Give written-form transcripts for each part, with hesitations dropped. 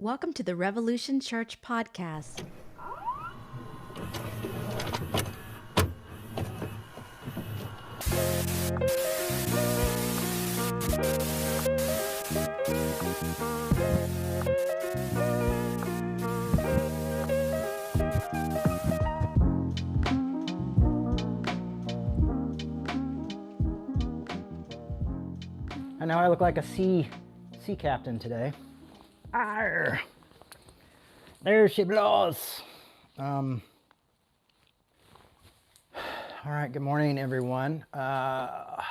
Welcome to the Revolution Church podcast. I know I look like a sea captain today. Arr. There she blows. All right, good morning, everyone. Has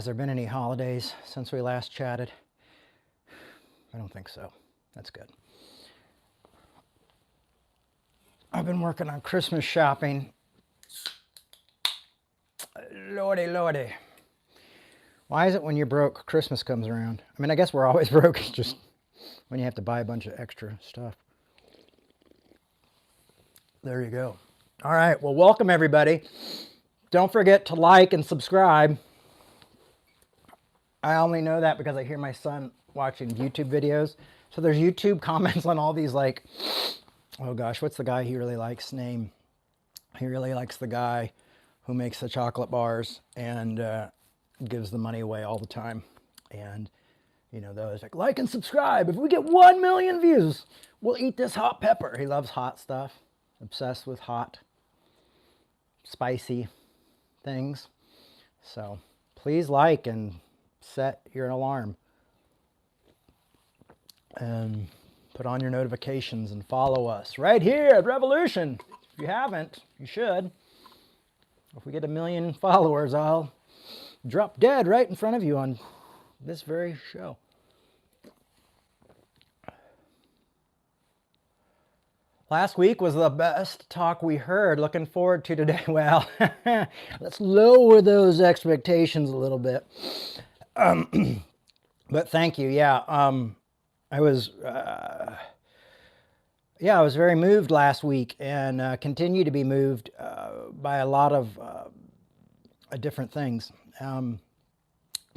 there been any holidays since we last chatted? I don't think so. That's good. I've been working on Christmas shopping. Lordy, lordy. Why is it when you're broke, Christmas comes around? I mean, I guess we're always broke. It's just when you have to buy a bunch of extra stuff. There you go. All right, well, welcome everybody. Don't forget to like and subscribe. I only know that because I hear my son watching YouTube videos. So there's YouTube comments on all these, like, oh gosh, what's the guy he really likes name? He really likes the guy who makes the chocolate bars and gives the money away all the time. And, you know, those like and subscribe. If we get 1 million views, we'll eat this hot pepper. He loves hot stuff. Obsessed with hot, spicy things. So please like and set your alarm. And put on your notifications and follow us right here at Revolution. If you haven't, you should. If we get 1 million followers, I'll drop dead right in front of you on this very show. Last week was the best talk we heard. Looking forward to today. Well, let's lower those expectations a little bit. But thank you. Yeah, I was very moved last week and continue to be moved by a lot of different things.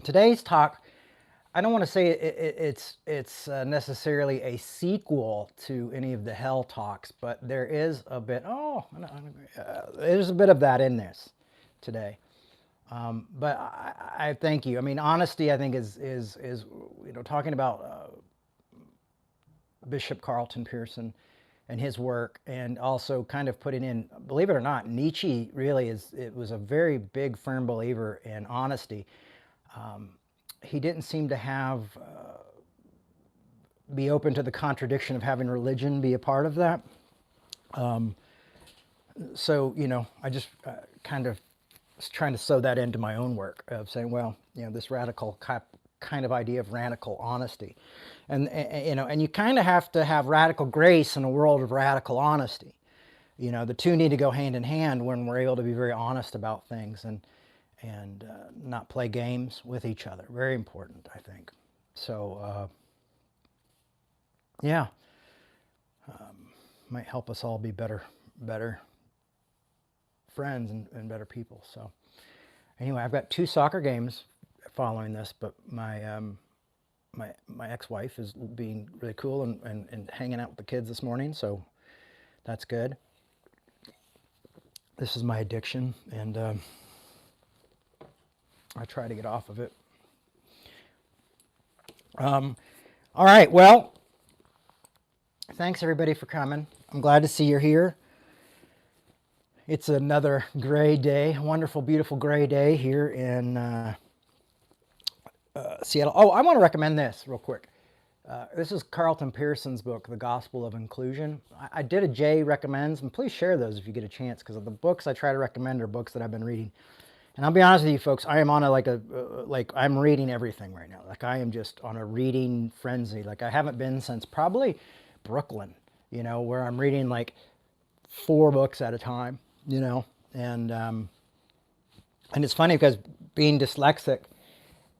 Today's talk, I don't want to say it's necessarily a sequel to any of the hell talks, but there is a bit. There's a bit of that in this today. But I thank you. I mean, honesty, I think is you know, talking about Bishop Carlton Pearson and his work, and also kind of putting in, believe it or not, Nietzsche really was a very big, firm believer in honesty. He didn't seem to be open to the contradiction of having religion be a part of that. So, you know, I just kind of was trying to sew that into my own work of saying, well, you know, this radical kind of idea of radical honesty. And you know, and you kind of have to have radical grace in a world of radical honesty. You know, the two need to go hand in hand when we're able to be very honest about things and not play games with each other. Very important, I think. So, yeah, might help us all be better friends and better people. So, anyway, I've got 2 soccer games following this, but my ex-wife is being really cool and hanging out with the kids this morning, so that's good. This is my addiction, and I try to get off of it. All right, well, thanks everybody for coming. I'm glad to see you're here. It's another gray day, wonderful, beautiful gray day here in Seattle. Oh, I want to recommend this real quick. This is Carlton Pearson's book, The Gospel of Inclusion. I did a J recommends, and please share those if you get a chance, because the books I try to recommend are books that I've been reading. And I'll be honest with you folks, I am on I'm reading everything right now. Like, I am just on a reading frenzy. Like, I haven't been since probably Brooklyn, you know, where I'm reading like 4 books at a time, you know. And it's funny because being dyslexic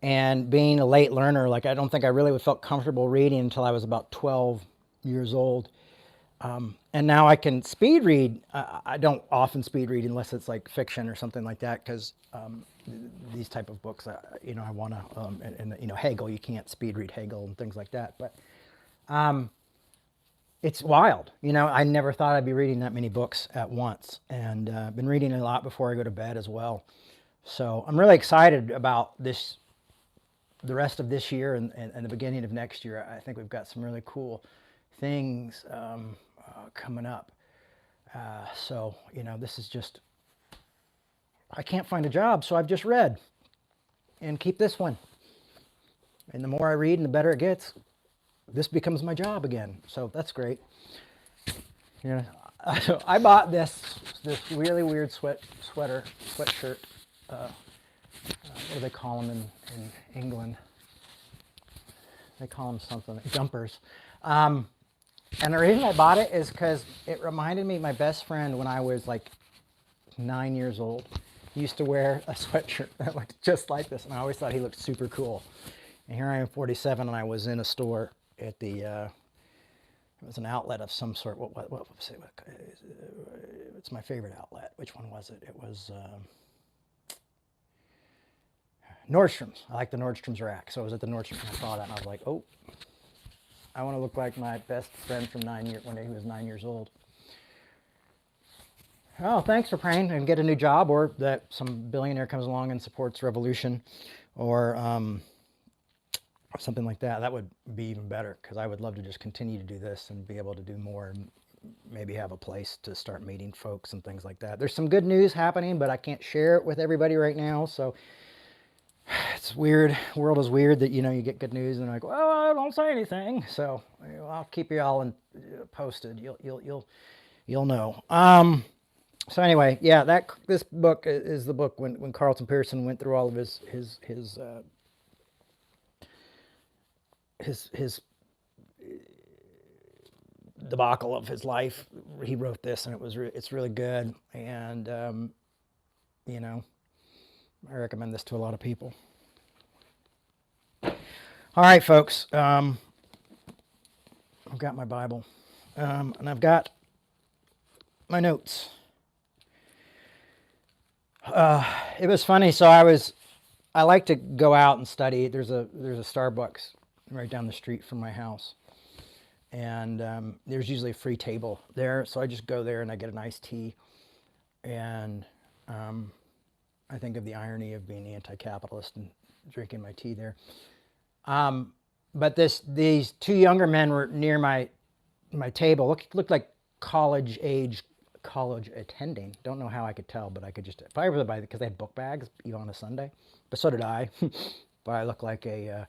and being a late learner, like, I don't think I really felt comfortable reading until I was about 12 years old. And now I can speed read. I don't often speed read unless it's like fiction or something like that, because these type of books, you know, I want to, and you know, Hegel, you can't speed read Hegel and things like that. But It's wild. You know, I never thought I'd be reading that many books at once, and been reading a lot before I go to bed as well. So I'm really excited about this, the rest of this year and the beginning of next year. I think we've got some really cool things coming up. So, you know, this is just, I can't find a job, so I've just read and keep this one. And the more I read and the better it gets, this becomes my job again. So that's great. You know, I bought this really weird sweatshirt. What do they call them in England? They call them something, jumpers. And the reason I bought it is because it reminded me of my best friend when I was like 9 years old. He used to wear a sweatshirt that looked just like this, and I always thought he looked super cool. And here I am, 47, and I was in a store at the, it was an outlet of some sort. What was it? It's my favorite outlet. Which one was it? It was Nordstrom's. I like the Nordstrom's rack. So I was at the Nordstrom's and I saw that, and I was like, oh, I want to look like my best friend from 9 years, when he was 9 years old. Oh, thanks for praying and get a new job, or that some billionaire comes along and supports revolution, or something like that. That would be even better, because I would love to just continue to do this and be able to do more and maybe have a place to start meeting folks and things like that. There's some good news happening, but I can't share it with everybody right now. So it's weird. The world is weird that, you know, you get good news and like, well, don't say anything. So, you know, I'll keep you all posted. You'll know. So anyway, yeah, this book is the book when Carlton Pearson went through all of his debacle of his life. He wrote this, and it's really good. And you know, I recommend this to a lot of people. All right, folks. I've got my Bible, and I've got my notes. It was funny. So I like to go out and study. There's a Starbucks right down the street from my house, and there's usually a free table there. So I just go there and I get an iced tea, and I think of the irony of being anti-capitalist and drinking my tea there. But these two younger men were near my table. Looked like college attending. Don't know how I could tell, but I could just, probably because they had book bags even on a Sunday. But so did I. But I look like a,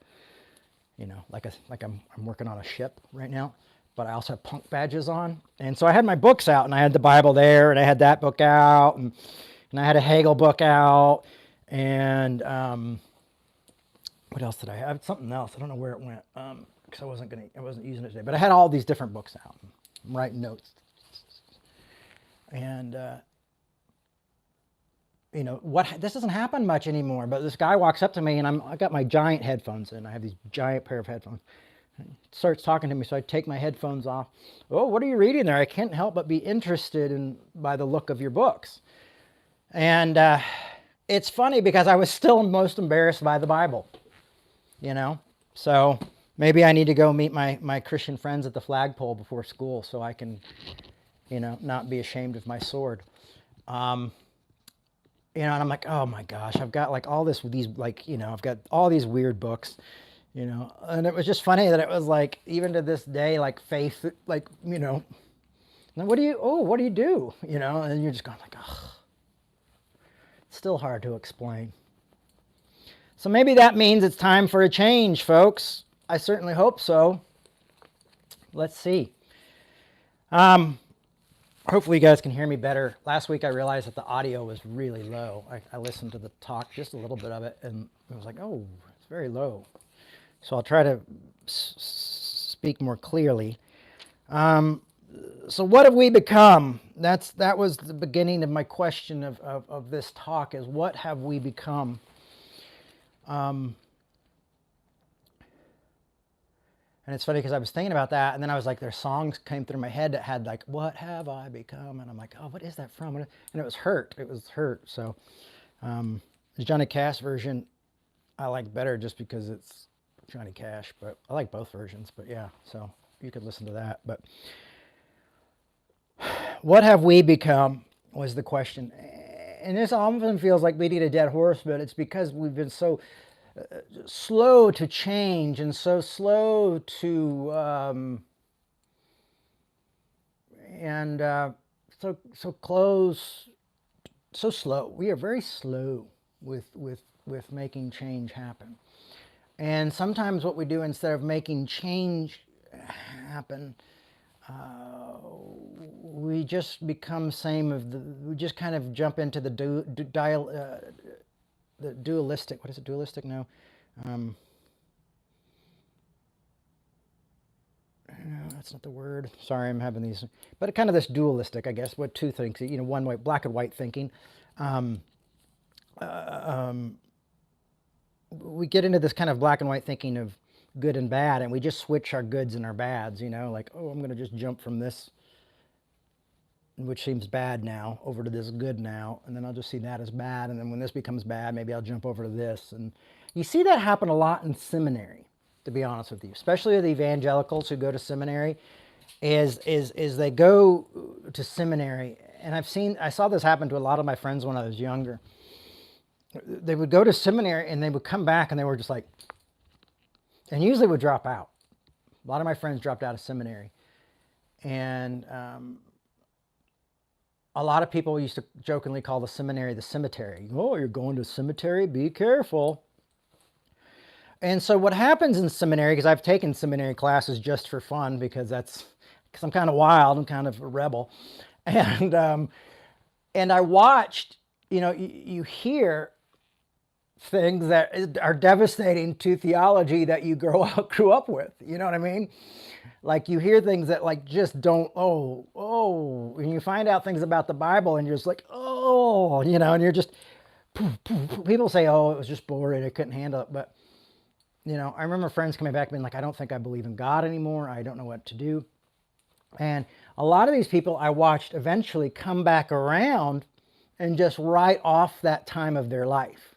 you know, like I'm working on a ship right now. But I also have punk badges on, and so I had my books out, and I had the Bible there, and I had that book out, and I had a Hegel book out, and what else did I have? Something else. I don't know where it went, because I wasn't using it today. But I had all these different books out. I'm writing notes. And, you know, this doesn't happen much anymore, but this guy walks up to me, and I got my giant headphones in. I have these giant pair of headphones. He starts talking to me, so I take my headphones off. Oh, what are you reading there? I can't help but be interested by the look of your books. And it's funny because I was still most embarrassed by the Bible, you know? So maybe I need to go meet my Christian friends at the flagpole before school so I can, you know, not be ashamed of my sword. You know, and I'm like, oh my gosh, I've got like all these like, you know, I've got all these weird books, you know, and it was just funny that it was like, even to this day, like faith, like, you know, what do you do? You know, and you're just going like, oh, it's still hard to explain. So maybe that means it's time for a change, folks. I certainly hope so. Let's see. Hopefully you guys can hear me better. Last week I realized that the audio was really low. I listened to the talk, just a little bit of it, and it was like, oh, it's very low. So I'll try to speak more clearly. So what have we become? That was the beginning of my question of this talk, is what have we become? And it's funny because I was thinking about that, and then I was like, there's songs came through my head that had like, what have I become? And I'm like, oh, what is that from? And it was Hurt. It was Hurt. So the Johnny Cash version I like better just because it's Johnny Cash, but I like both versions. But yeah, so you could listen to that. But what have we become was the question. And this often feels like beating a dead horse, but it's because we've been so slow to change and so slow to so close, so slow. We are very slow with making change happen. And sometimes what we do, instead of making change happen, we just become we just kind of jump into the the dualistic. What is it? Dualistic? No. No, that's not the word. Sorry, I'm having these. But kind of this dualistic, I guess. What two things? One way, black and white thinking. We get into this kind of black and white thinking of good and bad, and we just switch our goods and our bads. Like, oh, I'm going to just jump from this, which seems bad now, over to this good now, and then I'll just see that as bad, and then when this becomes bad, maybe I'll jump over to this. And you see that happen a lot in seminary, to be honest with you, especially the evangelicals who go to seminary, is they go to seminary, and I saw this happen to a lot of my friends when I was younger. They would go to seminary and they would come back and they were just like, and usually would drop out. A lot of my friends dropped out of seminary, and a lot of people used to jokingly call the seminary the cemetery. Oh, you're going to cemetery? Be careful. And so what happens in seminary, because I've taken seminary classes just for fun, because I'm kind of wild, I'm kind of a rebel. And I watched, you hear things that are devastating to theology that you grew up with. You know what I mean? Like, you hear things that like just don't, and you find out things about the Bible and you're just like, and you're just, people say, oh, it was just boring, I couldn't handle it. But, I remember friends coming back being like, I don't think I believe in God anymore. I don't know what to do. And a lot of these people I watched eventually come back around and just write off that time of their life.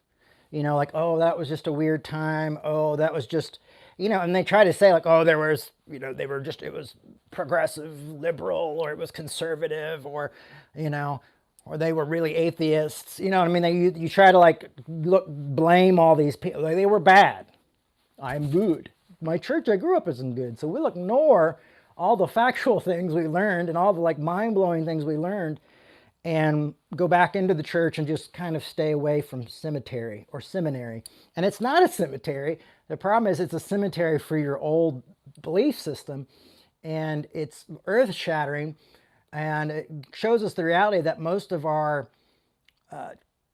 Like, oh, that was just a weird time. Oh, that was just, and they try to say like, oh, there was, it was progressive, liberal, or it was conservative, or, or they were really atheists. You know what I mean? You try to like blame all these people. Like, they were bad. I'm good. My church I grew up isn't good. So we'll ignore all the factual things we learned and all the like mind-blowing things we learned, and go back into the church and just kind of stay away from cemetery or seminary. And it's not a cemetery. The problem is it's a cemetery for your old belief system, and it's earth-shattering, and it shows us the reality that most of our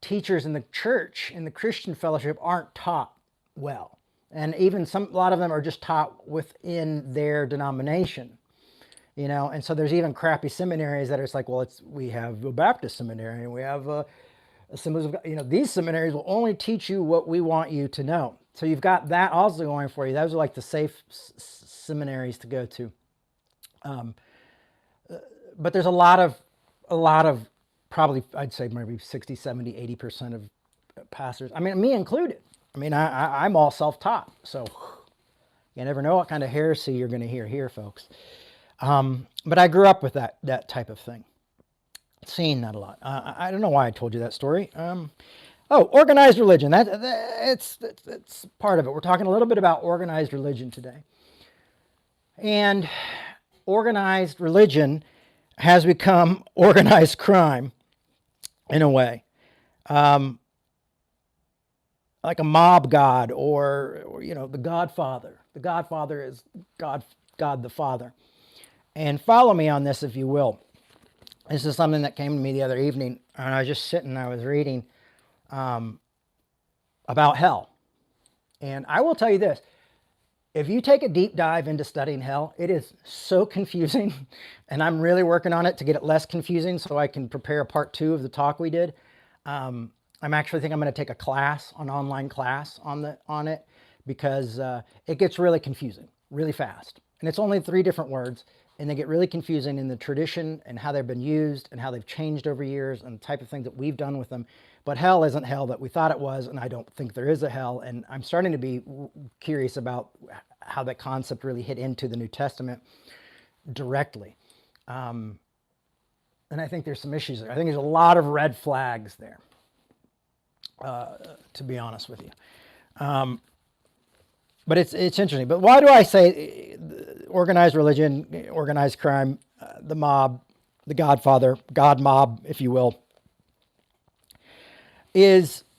teachers in the church, in the Christian fellowship, aren't taught well. And even a lot of them are just taught within their denomination. And so there's even crappy seminaries that are like, well, we have a Baptist seminary, and we have Assemblies of God. These seminaries will only teach you what we want you to know. So you've got that also going for you. Those are like the safe seminaries to go to. But there's a lot of probably, I'd say maybe 60, 70, 80% of pastors, I mean, me included. I mean, I'm all self-taught. So you never know what kind of heresy you're going to hear here, folks. But I grew up with that type of thing, seeing that a lot. I don't know why I told you that story. Organized religion. It's part of it. We're talking a little bit about organized religion today. And organized religion has become organized crime in a way. Like a mob god, or the Godfather. The Godfather is God the Father. And follow me on this, if you will. This is something that came to me the other evening, and I was just sitting, I was reading about hell. And I will tell you this, if you take a deep dive into studying hell, it is so confusing, and I'm really working on it to get it less confusing so I can prepare a part 2 of the talk we did. I'm actually think I'm going to take a class, an online class on it, because it gets really confusing really fast. And it's only 3 different words, and they get really confusing in the tradition and how they've been used and how they've changed over years and the type of things that we've done with them. But hell isn't hell that we thought it was, and I don't think there is a hell. And I'm starting to be curious about how that concept really hit into the New Testament directly. And I think there's some issues there. I think there's a lot of red flags there, to be honest with you. But it's interesting. But why do I say organized religion, organized crime, the mob, the Godfather, God mob, if you will,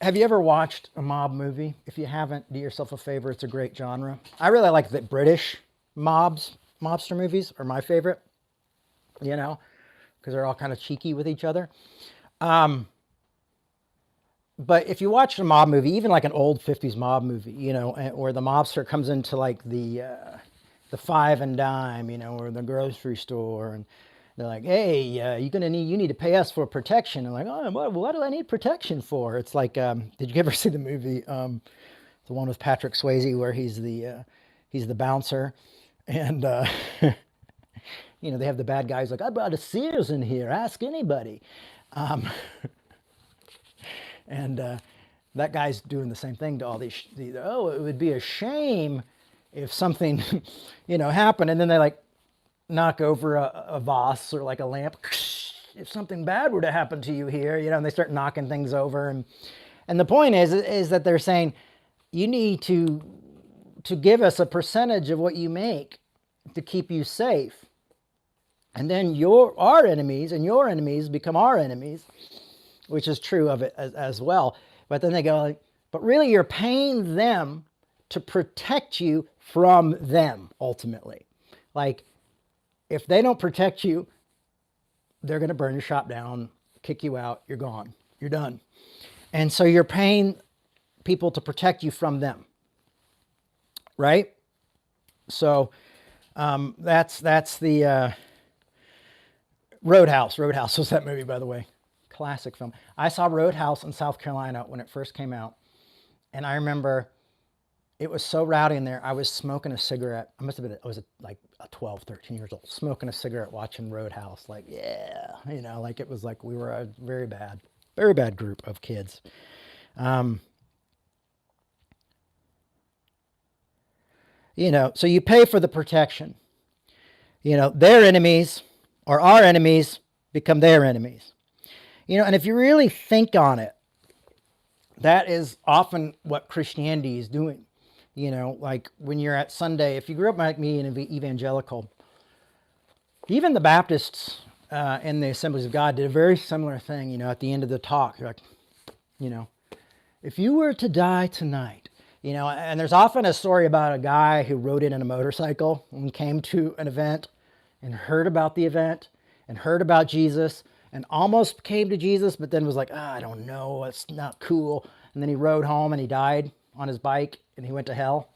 have you ever watched a mob movie? If you haven't, do yourself a favor. It's a great genre. I really like the British mobster movies are my favorite, because they're all kind of cheeky with each other. But if you watch a mob movie, even like an old 50s mob movie, where the mobster comes into like the five and dime, or the grocery store, and they're like, hey, you need to pay us for protection. And like, oh, what do I need protection for? It's like, did you ever see the movie, the one with Patrick Swayze where he's the bouncer, and they have the bad guy who's like, I brought a Sears in here, ask anybody. And that guy's doing the same thing to all these, it would be a shame if something, happened, and then they like knock over a vase or like a lamp. If something bad were to happen to you here, and they start knocking things over. And the point is that they're saying, you need to give us a percentage of what you make to keep you safe. And then our enemies and your enemies become our enemies, which is true of it as well. But then they go like, but really you're paying them to protect you from them ultimately. Like, if they don't protect you, they're going to burn your shop down, kick you out, you're gone, you're done. And so you're paying people to protect you from them, right? So that's the Roadhouse. Roadhouse was that movie, by the way. Classic film. I saw Roadhouse in South Carolina when it first came out. And I remember it was so rowdy in there. I was smoking a cigarette. I was like 12, 13 years old, smoking a cigarette, watching Roadhouse. Like, yeah, like it was like we were a very bad group of kids. So you pay for the protection. Their enemies or our enemies become their enemies. And if you really think on it, that is often what Christianity is doing. Like when you're at Sunday, if you grew up like me in evangelical, even the Baptists in the Assemblies of God did a very similar thing, at the end of the talk. You're like, if you were to die tonight, and there's often a story about a guy who rode in on a motorcycle and came to an event and heard about the event and heard about Jesus and almost came to Jesus, but then was like, I don't know, it's not cool. And then he rode home and he died on his bike and he went to hell.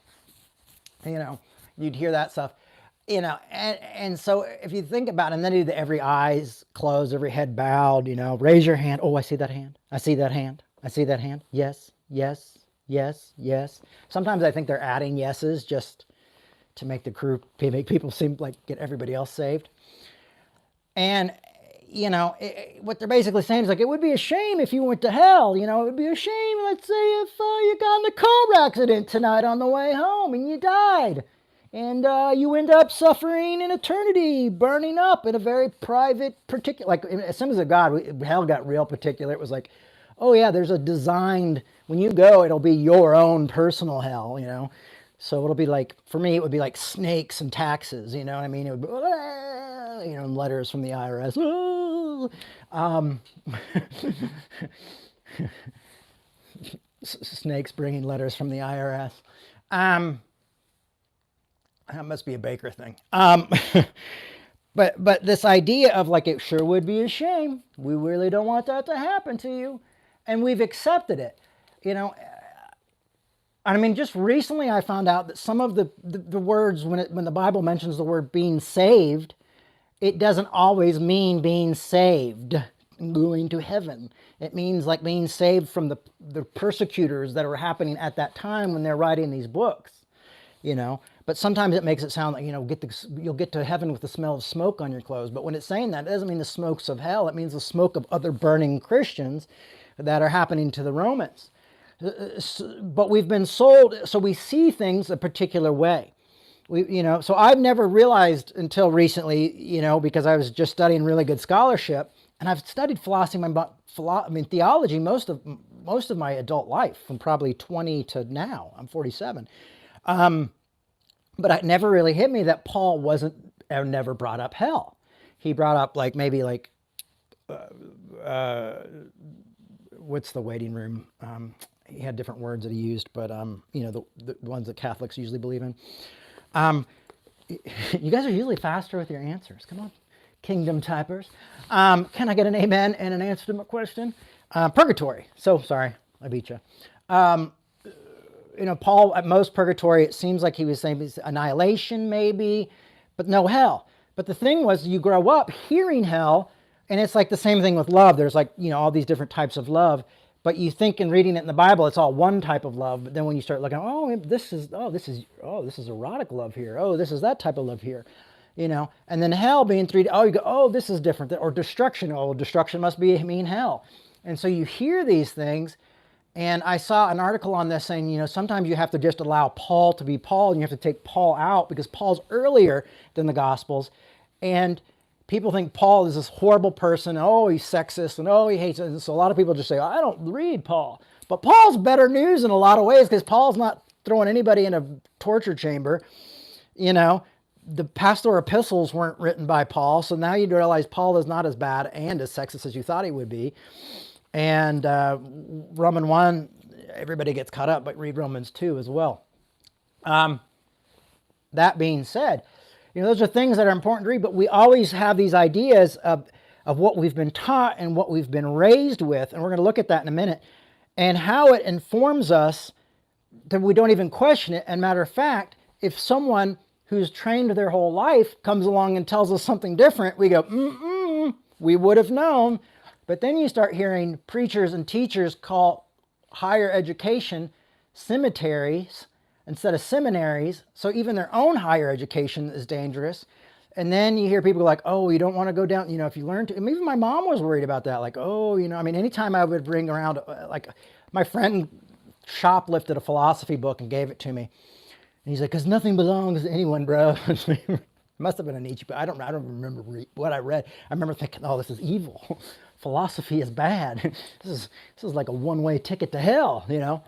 You'd hear that stuff, and so if you think about it, and then every eyes closed, every head bowed, raise your hand. Oh, I see that hand. I see that hand. I see that hand. Yes, yes, yes, yes. Sometimes I think they're adding yeses just to make make people seem like get everybody else saved. And what they're basically saying is like, it would be a shame if you went to hell. It would be a shame, let's say, if you got in a car accident tonight on the way home and you died. And you end up suffering in eternity, burning up in a very private, particular, like in Assemblies of God, hell got real particular. It was like, oh yeah, there's a designed, when you go, it'll be your own personal hell, So it'll be like, for me, it would be like snakes and taxes, you know what I mean? It would be, letters from the IRS. Snakes bringing letters from the IRS. That must be a Baker thing. But this idea of like, it sure would be a shame. We really don't want that to happen to you. And we've accepted it. I mean, just recently I found out that some of the words, when the Bible mentions the word being saved, it doesn't always mean being saved, going to heaven. It means like being saved from the persecutors that were happening at that time when they're writing these books, But sometimes it makes it sound like, you'll get to heaven with the smell of smoke on your clothes. But when it's saying that, it doesn't mean the smokes of hell. It means the smoke of other burning Christians that are happening to the Romans. But we've been sold, so we see things a particular way. So I've never realized until recently, because I was just studying really good scholarship, and I've studied theology most of my adult life, from probably 20 to now. I'm 47. But it never really hit me that Paul never brought up hell. He brought up what's the waiting room? He had different words that he used, but the ones that Catholics usually believe in. You guys are usually faster with your answers. Come on, kingdom typers. Can I get an amen and an answer to my question? Purgatory. So sorry, I beat you. Paul, at most purgatory, it seems like he was saying annihilation maybe, but no hell. But the thing was, you grow up hearing hell, and it's like the same thing with love. There's all these different types of love, but you think in reading it in the Bible, it's all one type of love. But then when you start looking, this is erotic love here. Oh, this is that type of love here, And then hell being 3D. Oh, you go, this is different. Or destruction. Oh, destruction must mean hell. And so you hear these things. And I saw an article on this saying, sometimes you have to just allow Paul to be Paul, and you have to take Paul out because Paul's earlier than the Gospels. And people think Paul is this horrible person. Oh, he's sexist, and he hates it. And so a lot of people just say, I don't read Paul. But Paul's better news in a lot of ways because Paul's not throwing anybody in a torture chamber. The pastoral epistles weren't written by Paul. So now you realize Paul is not as bad and as sexist as you thought he would be. And Romans 1, everybody gets caught up, but read Romans 2 as well. That being said, those are things that are important to read, but we always have these ideas of what we've been taught and what we've been raised with, and we're going to look at that in a minute, and how it informs us that we don't even question it. And matter of fact, if someone who's trained their whole life comes along and tells us something different, we go, we would have known. But then you start hearing preachers and teachers call higher education cemeteries instead of seminaries. So even their own higher education is dangerous. And then you hear people like, you don't want to go down, if you learn to, and even my mom was worried about that. Like, anytime I would bring around, my friend shoplifted a philosophy book and gave it to me. And he's like, because nothing belongs to anyone, bro. Must have been a Nietzsche, but I don't remember what I read. I remember thinking, this is evil. Philosophy is bad. This is like a one-way ticket to hell, and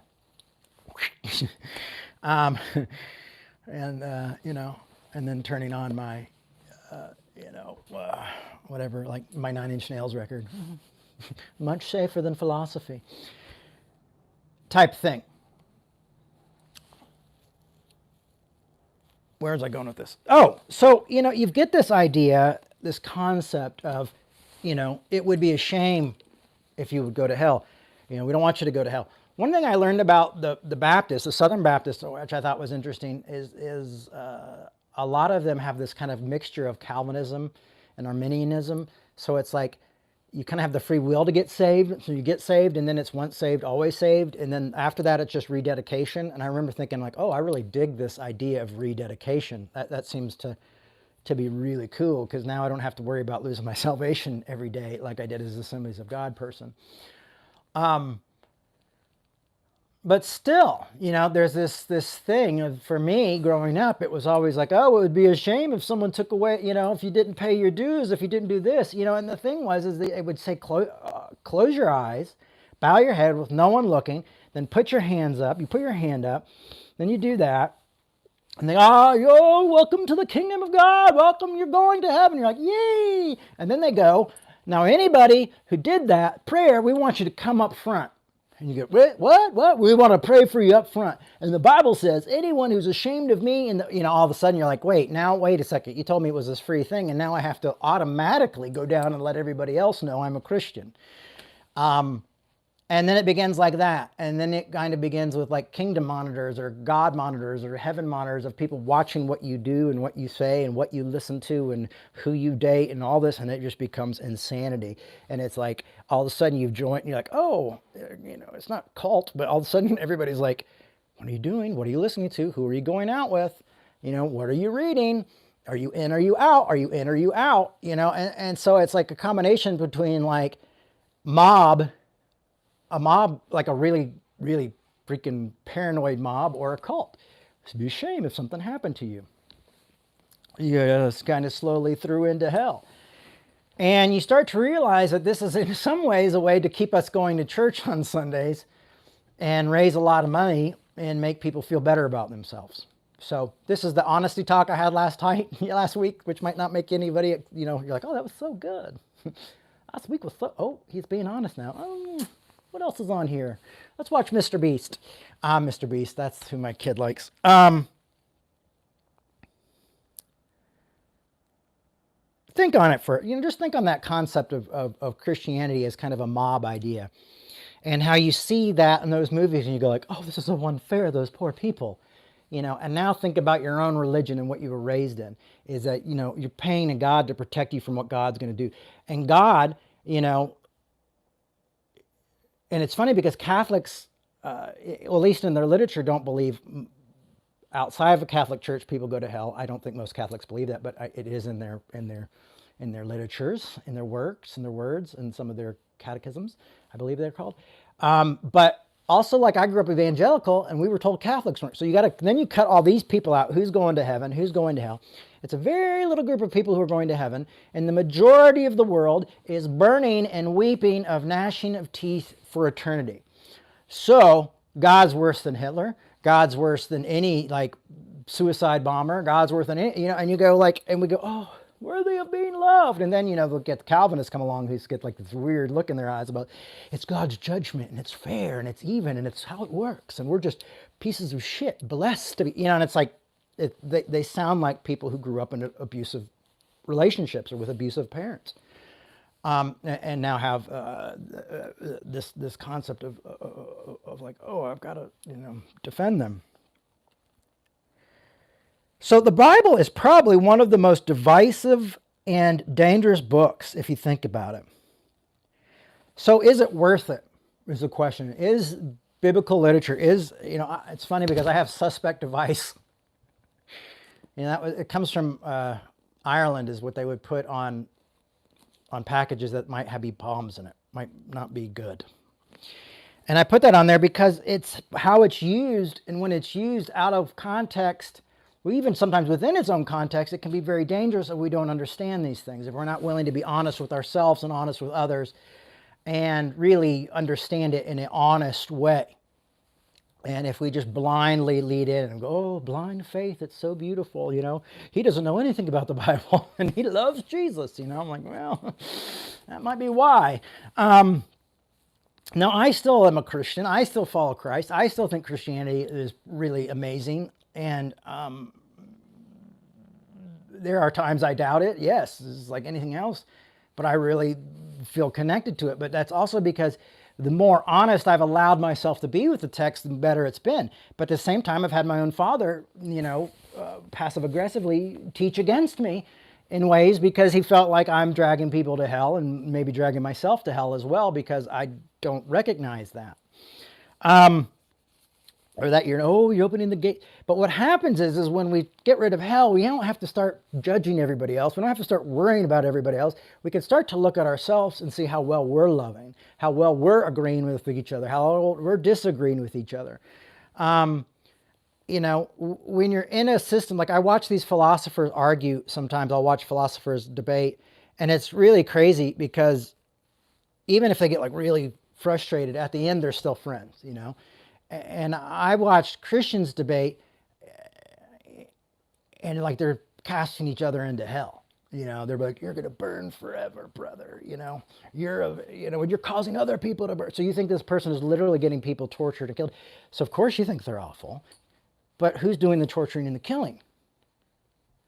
then turning on my, whatever, like my 9 Inch Nails record. Much safer than philosophy. Type thing. Where was I going with this? So, you get this idea, this concept of, it would be a shame if you would go to hell. We don't want you to go to hell. One thing I learned about the Baptists, the Southern Baptists, which I thought was interesting, is a lot of them have this kind of mixture of Calvinism and Arminianism. So it's like you kind of have the free will to get saved. So you get saved, and then it's once saved, always saved. And then after that, it's just rededication. And I remember thinking I really dig this idea of rededication. That seems to be really cool, because now I don't have to worry about losing my salvation every day like I did as an Assemblies of God person. But still, there's this thing of, for me growing up, it was always like, it would be a shame if someone took away, if you didn't pay your dues, if you didn't do this, and the thing was, it would say, close your eyes, bow your head with no one looking, then put your hands up, you put your hand up, then you do that. And they, welcome to the kingdom of God. Welcome, you're going to heaven. You're like, yay. And then they go, now anybody who did that prayer, we want you to come up front. And you go, what? We want to pray for you up front. And the Bible says, anyone who's ashamed of me, and all of a sudden you're like, wait a second. You told me it was this free thing, and now I have to automatically go down and let everybody else know I'm a Christian. And then it begins like that. And then it kind of begins with like kingdom monitors or God monitors or heaven monitors of people watching what you do and what you say and what you listen to and who you date and all this. And it just becomes insanity. And it's like all of a sudden you've joined and you're like, it's not cult, but all of a sudden everybody's like, what are you doing? What are you listening to? Who are you going out with? What are you reading? Are you in? Are you out? Are you in? Are you out? And so it's like a combination between like mob a mob, like a really, really freaking paranoid mob or a cult. It'd be a shame if something happened to you. You just kind of slowly threw into hell. And you start to realize that this is in some ways a way to keep us going to church on Sundays and raise a lot of money and make people feel better about themselves. So this is the honesty talk I had last week, which might not make anybody, you're like, oh, that was so good. Last week was oh, he's being honest now. What else is on here? Let's watch Mr. Beast. Mr. Beast, that's who my kid likes. Think on it just think on that concept of Christianity as kind of a mob idea, and how you see that in those movies and you go like, oh, this is so unfair, those poor people, and now think about your own religion and what you were raised in, is that, you're paying a God to protect you from what God's going to do. And God, and it's funny because Catholics, at least in their literature, don't believe outside of a Catholic church people go to hell. I don't think most Catholics believe that, but it is in their literatures, in their works, in their words, and some of their catechisms, I believe they're called. But also, like, I grew up evangelical, and we were told Catholics weren't. So then you cut all these people out. Who's going to heaven? Who's going to hell? It's a very little group of people who are going to heaven, and the majority of the world is burning and weeping of gnashing of teeth for eternity. So God's worse than Hitler. God's worse than any, like, suicide bomber. God's worse than any, and you go like, and we go, oh, worthy of being loved. And then, they'll get the Calvinists come along who get like this weird look in their eyes about it's God's judgment and it's fair and it's even and it's how it works. And we're just pieces of shit, blessed to be, and it's like, they sound like people who grew up in abusive relationships or with abusive parents. And now have this concept of like, oh, I've got to defend them. So the Bible is probably one of the most divisive and dangerous books if you think about it. So is it worth it? Is the question. Is biblical literature it's funny because I have suspect device. It comes from Ireland, is what they would put on packages that might have bombs in it, might not be good. And I put that on there because it's how it's used, and when it's used out of context, or even sometimes within its own context, it can be very dangerous if we don't understand these things, if we're not willing to be honest with ourselves and honest with others and really understand it in an honest way. And if we just blindly lead in and go, oh, blind faith, it's so beautiful, he doesn't know anything about the Bible and he loves Jesus, I'm like, well, that might be why. Now, I still am a Christian. I still follow Christ. I still think Christianity is really amazing. And there are times I doubt it. Yes, it's like anything else, but I really feel connected to it. But that's also because the more honest I've allowed myself to be with the text, the better it's been. But at the same time, I've had my own father, passive aggressively teach against me in ways because he felt like I'm dragging people to hell and maybe dragging myself to hell as well because I don't recognize that. Or that you're opening the gate. But what happens is when we get rid of hell, we don't have to start judging everybody else. We don't have to start worrying about everybody else. We can start to look at ourselves and see how well we're loving, how well we're agreeing with each other, how we're disagreeing with each other. When you're in a system, like I watch these philosophers argue sometimes. I'll watch philosophers debate, and it's really crazy because even if they get like really frustrated, at the end they're still friends, And I watched Christians debate, and like they're casting each other into hell. They're like, "You're gonna burn forever, brother." You're causing other people to burn. So you think this person is literally getting people tortured and killed. So of course you think they're awful, but who's doing the torturing and the killing?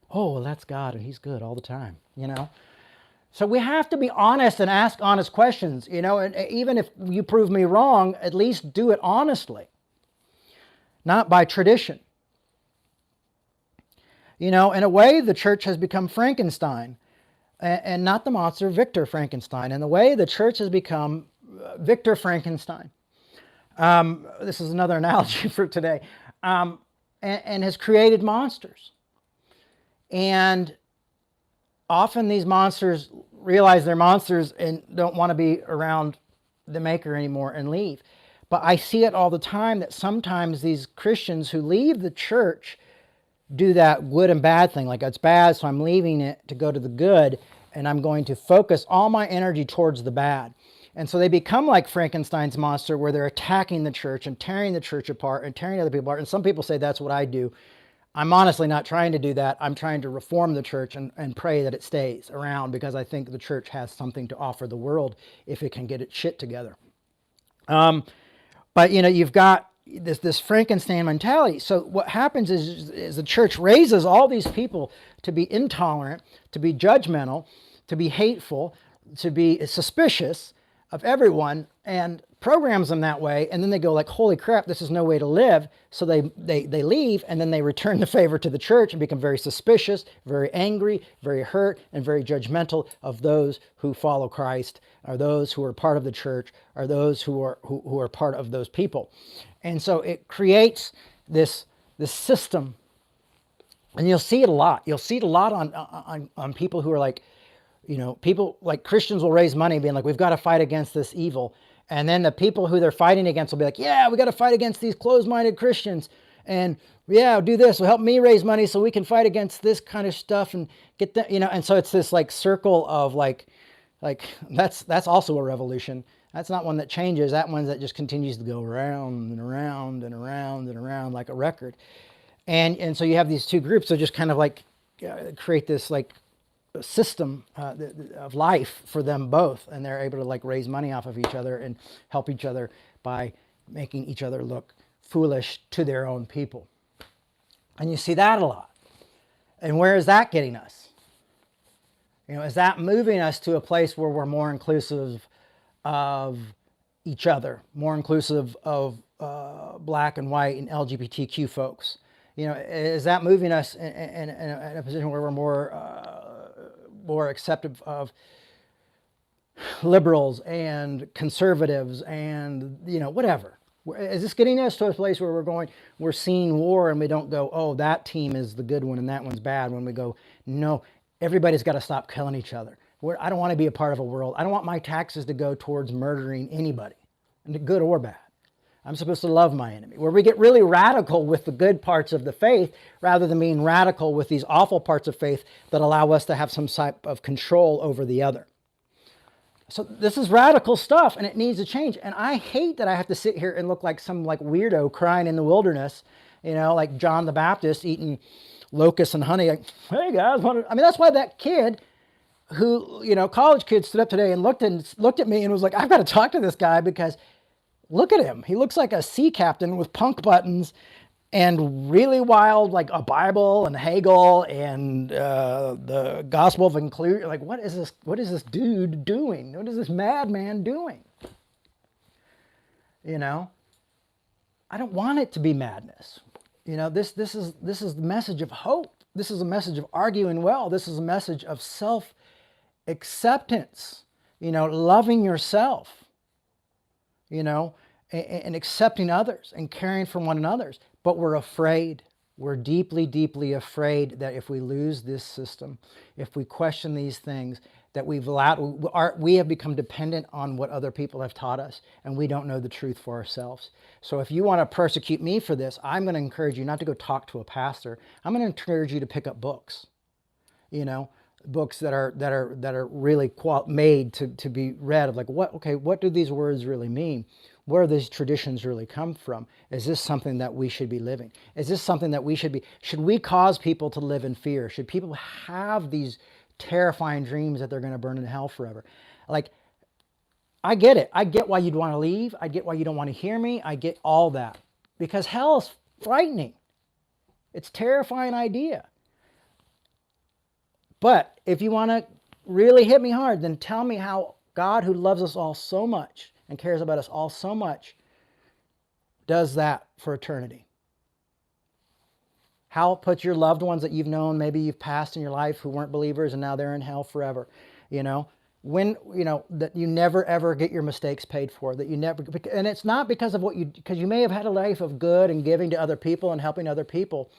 Oh, well, that's God, and He's good all the time. So we have to be honest and ask honest questions. And even if you prove me wrong, at least do it honestly. Not by tradition. In a way, the church has become Frankenstein, and not the monster, Victor Frankenstein. In the way, the church has become Victor Frankenstein. This is another analogy for today. And has created monsters. And often these monsters realize they're monsters and don't want to be around the maker anymore and leave. But I see it all the time that sometimes these Christians who leave the church do that good and bad thing. Like, it's bad, so I'm leaving it to go to the good, and I'm going to focus all my energy towards the bad. And so they become like Frankenstein's monster, where they're attacking the church and tearing the church apart and tearing other people apart. And some people say that's what I do. I'm honestly not trying to do that. I'm trying to reform the church and pray that it stays around, because I think the church has something to offer the world if it can get its shit together. But you've got this Frankenstein mentality. So what happens is the church raises all these people to be intolerant, to be judgmental, to be hateful, to be suspicious of everyone, and programs them that way. And then they go like, holy crap, this is no way to live. So they leave, and then they return the favor to the church and become very suspicious, very angry, very hurt, and very judgmental of those who follow Christ, or those who are part of the church, or those who are part of those people. And so it creates this system, and you'll see it a lot. You'll see it a lot on people who are like, people like Christians will raise money being like, we've got to fight against this evil. And then the people who they're fighting against will be like, yeah, we got to fight against these closed-minded Christians. And yeah, do this. Will help me raise money so we can fight against this kind of stuff and get that, And so it's this like circle of like that's also a revolution. That's not one that changes. That one that just continues to go around and around and around and around like a record. And so you have these two groups that just kind of like create this like system of life for them both, and they're able to like raise money off of each other and help each other by making each other look foolish to their own people. And you see that a lot. And where is that getting us? Is that moving us to a place where we're more inclusive of each other, more inclusive of black and white and LGBTQ folks? Is that moving us in a position where we're more acceptive of liberals and conservatives and, whatever? Is this getting us to a place where we're seeing war and we don't go, oh, that team is the good one and that one's bad, when we go, no, everybody's got to stop killing each other. I don't want to be a part of a world. I don't want my taxes to go towards murdering anybody, good or bad. I'm supposed to love my enemy. Where we get really radical with the good parts of the faith rather than being radical with these awful parts of faith that allow us to have some type of control over the other. So this is radical stuff, and it needs to change. And I hate that I have to sit here and look like some like weirdo crying in the wilderness, like John the Baptist eating locusts and honey. Like, hey guys, that's why that kid who, college kid stood up today and looked at me and was like, I've got to talk to this guy, because look at him. He looks like a sea captain with punk buttons and really wild, like a Bible and Hegel and the Gospel of Inclusion. Like, what is this? What is this dude doing? What is this madman doing? I don't want it to be madness. This is the message of hope. This is a message of arguing well. This is a message of self-acceptance. Loving yourself. And accepting others and caring for one another. But we're afraid. We're deeply, deeply afraid that if we lose this system, if we question these things, that we have become dependent on what other people have taught us, and we don't know the truth for ourselves. So if you want to persecute me for this, I'm going to encourage you not to go talk to a pastor. I'm going to encourage you to pick up books. Books that are really made to be read, of like, what do these words really mean? Where do these traditions really come from? Is this something that we should be living? Is this something that should we cause people to live in fear? Should people have these terrifying dreams that they're going to burn in hell forever? Like, I get it. I get why you'd want to leave. I get why you don't want to hear me. I get all that, because hell is frightening. It's a terrifying idea. But if you want to really hit me hard, then tell me how God, who loves us all so much and cares about us all so much, does that for eternity. How it puts your loved ones that you've known, maybe you've passed in your life, who weren't believers and now they're in hell forever. That you never ever get your mistakes paid for, and it's not because you may have had a life of good and giving to other people and helping other people,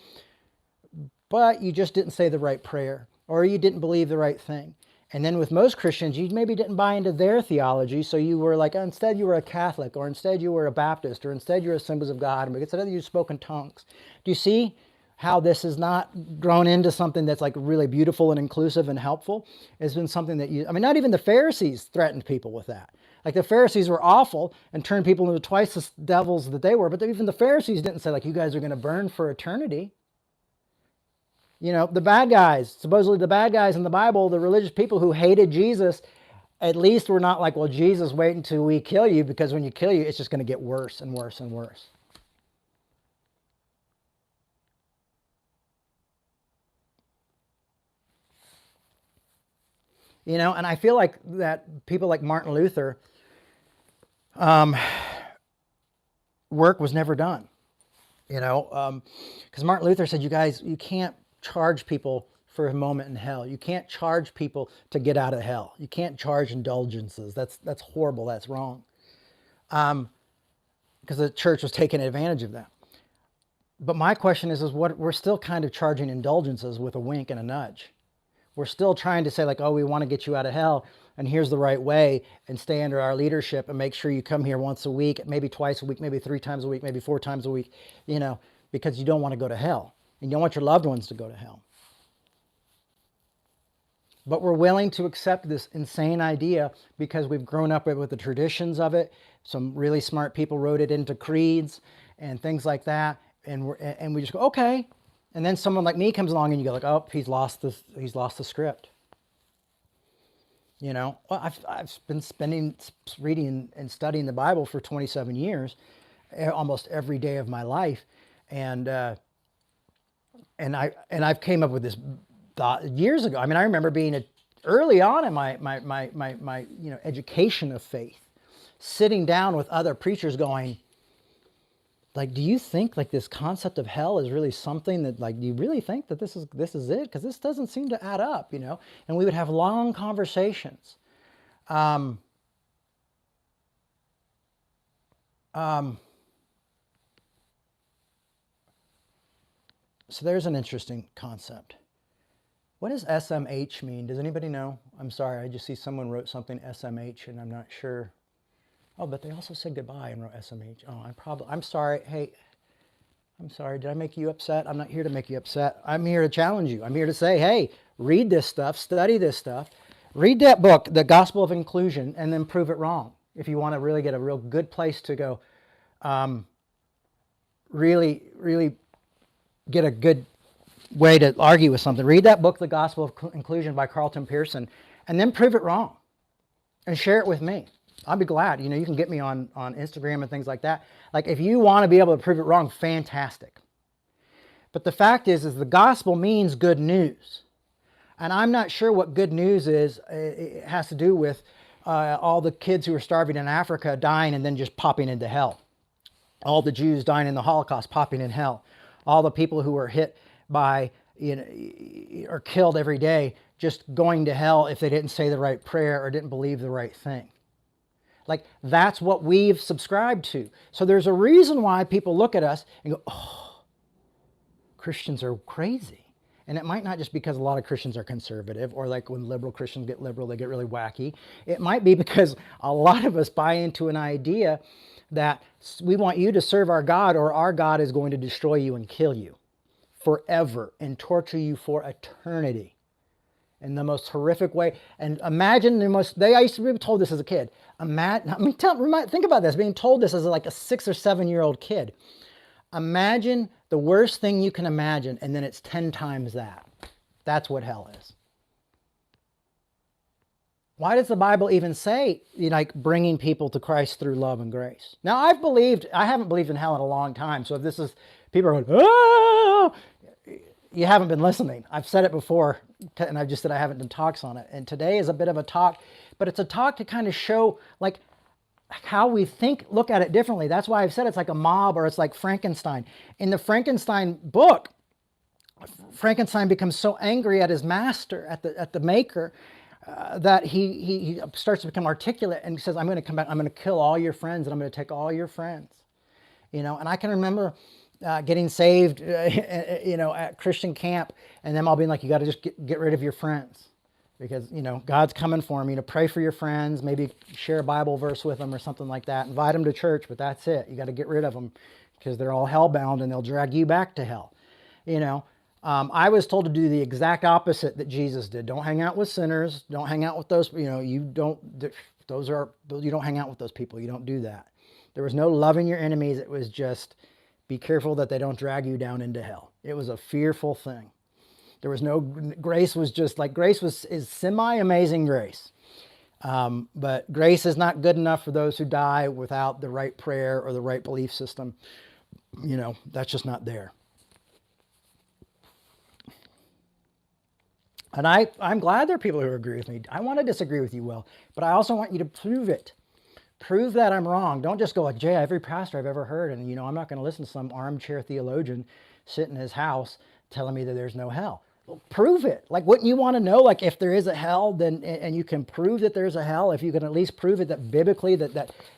but you just didn't say the right prayer, or you didn't believe the right thing. And then with most Christians, you maybe didn't buy into their theology, so you were like, instead you were a Catholic, or instead you were a Baptist, or instead you were Assemblies of God, and instead you spoke in tongues. Do you see how this is not grown into something that's like really beautiful and inclusive and helpful? It's been something that not even the Pharisees threatened people with that. Like the Pharisees were awful and turned people into twice the devils that they were, but even the Pharisees didn't say like, you guys are going to burn for eternity. The bad guys, supposedly the bad guys in the Bible, the religious people who hated Jesus, at least were not like, well, Jesus, wait until we kill you, because when you kill you, it's just going to get worse and worse and worse. And I feel like that people like Martin Luther, work was never done. Because Martin Luther said, you guys, you can't charge people for a moment in hell. You can't charge people to get out of hell. You can't charge indulgences. That's horrible. That's wrong. Because the church was taking advantage of that. But my question is what we're still kind of charging indulgences with a wink and a nudge. We're still trying to say like, oh, we want to get you out of hell, and here's the right way, and stay under our leadership and make sure you come here once a week, maybe twice a week, maybe 3 times a week, maybe 4 times a week, because you don't want to go to hell. And you don't want your loved ones to go to hell. But we're willing to accept this insane idea because we've grown up with the traditions of it. Some really smart people wrote it into creeds and things like that. And we just go, okay. And then someone like me comes along and you go like, oh, he's lost the script. Well, I've been reading and studying the Bible for 27 years, almost every day of my life. And I've came up with this thought years ago. I remember being early on in my education of faith, sitting down with other preachers going, like, do you think like this concept of hell is really something that, like, do you really think that this is it? Because this doesn't seem to add up, And we would have long conversations. So there's an interesting concept. What does SMH mean? Does anybody know? I'm sorry, I just see someone wrote something SMH and I'm not sure. Oh, but they also said goodbye and wrote SMH. Oh, I'm sorry. Hey, I'm sorry. Did I make you upset? I'm not here to make you upset. I'm here to challenge you. I'm here to say, hey, read this stuff, study this stuff, read that book, The Gospel of Inclusion, and then prove it wrong. If you want to really get a real good place to go, really, really get a good way to argue with something. Read that book, The Gospel of Inclusion by Carlton Pearson, and then prove it wrong and share it with me. I'll be glad. You can get me on Instagram and things like that. Like, if you want to be able to prove it wrong, fantastic. But the fact is the gospel means good news. And I'm not sure what good news is. It has to do with all the kids who are starving in Africa dying and then just popping into hell. All the Jews dying in the Holocaust popping in hell. All the people who were hit by, or killed every day just going to hell if they didn't say the right prayer or didn't believe the right thing. Like, that's what we've subscribed to. So there's a reason why people look at us and go, oh, Christians are crazy. And it might not just because a lot of Christians are conservative, or like when liberal Christians get liberal, they get really wacky. It might be because a lot of us buy into an idea that we want you to serve our God, or our God is going to destroy you and kill you forever and torture you for eternity in the most horrific way. And imagine I used to be told this as a kid. Think about this, being told this as like a 6 or 7-year-old kid. Imagine the worst thing you can imagine, and then it's 10 times that. That's what hell is. Why does the Bible even say, like, bringing people to Christ through love and grace? Now, I haven't believed in hell in a long time. So if this is, people are going, oh, you haven't been listening. I've said it before, and I've just said I haven't done talks on it. And today is a bit of a talk, but it's a talk to kind of show, like, how we look at it differently. That's why I've said it's like a mob, or it's like Frankenstein. In the Frankenstein book, Frankenstein becomes so angry at his master, at the maker, that he starts to become articulate and says, I'm going to come back, I'm going to kill all your friends, and I'm going to take all your friends. And I can remember getting saved, at Christian camp, and them all being like, you got to just get rid of your friends. because, God's coming for them. Pray for your friends, maybe share a Bible verse with them or something like that. Invite them to church, but that's it. You got to get rid of them because they're all hellbound and they'll drag you back to hell. I was told to do the exact opposite that Jesus did. Don't hang out with sinners. Don't hang out with those, you don't hang out with those people. You don't do that. There was no loving your enemies. It was just be careful that they don't drag you down into hell. It was a fearful thing. There was no, grace was just like, is semi-amazing grace. But grace is not good enough for those who die without the right prayer or the right belief system. That's just not there. And I'm glad there are people who agree with me. I want to disagree with you, Will, but I also want you to prove it. Prove that I'm wrong. Don't just go like, Jay, every pastor I've ever heard, and I'm not going to listen to some armchair theologian sit in his house telling me that there's no hell. Well, prove it. Like, wouldn't you want to know, like, if there is a hell, then, and you can prove that there's a hell, if you can at least prove it that biblically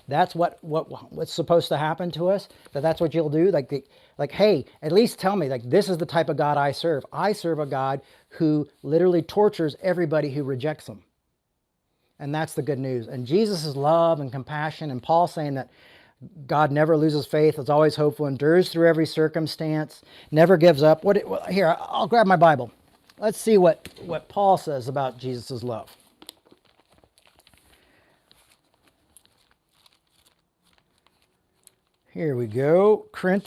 that's what's supposed to happen to us, that's what you'll do. Like, hey, at least tell me, like, this is the type of God I serve. I serve a God who literally tortures everybody who rejects him. And that's the good news. And Jesus' love and compassion, and Paul saying that God never loses faith, is always hopeful, endures through every circumstance, never gives up. Here, I'll grab my Bible. Let's see what Paul says about Jesus' love. Here we go. 1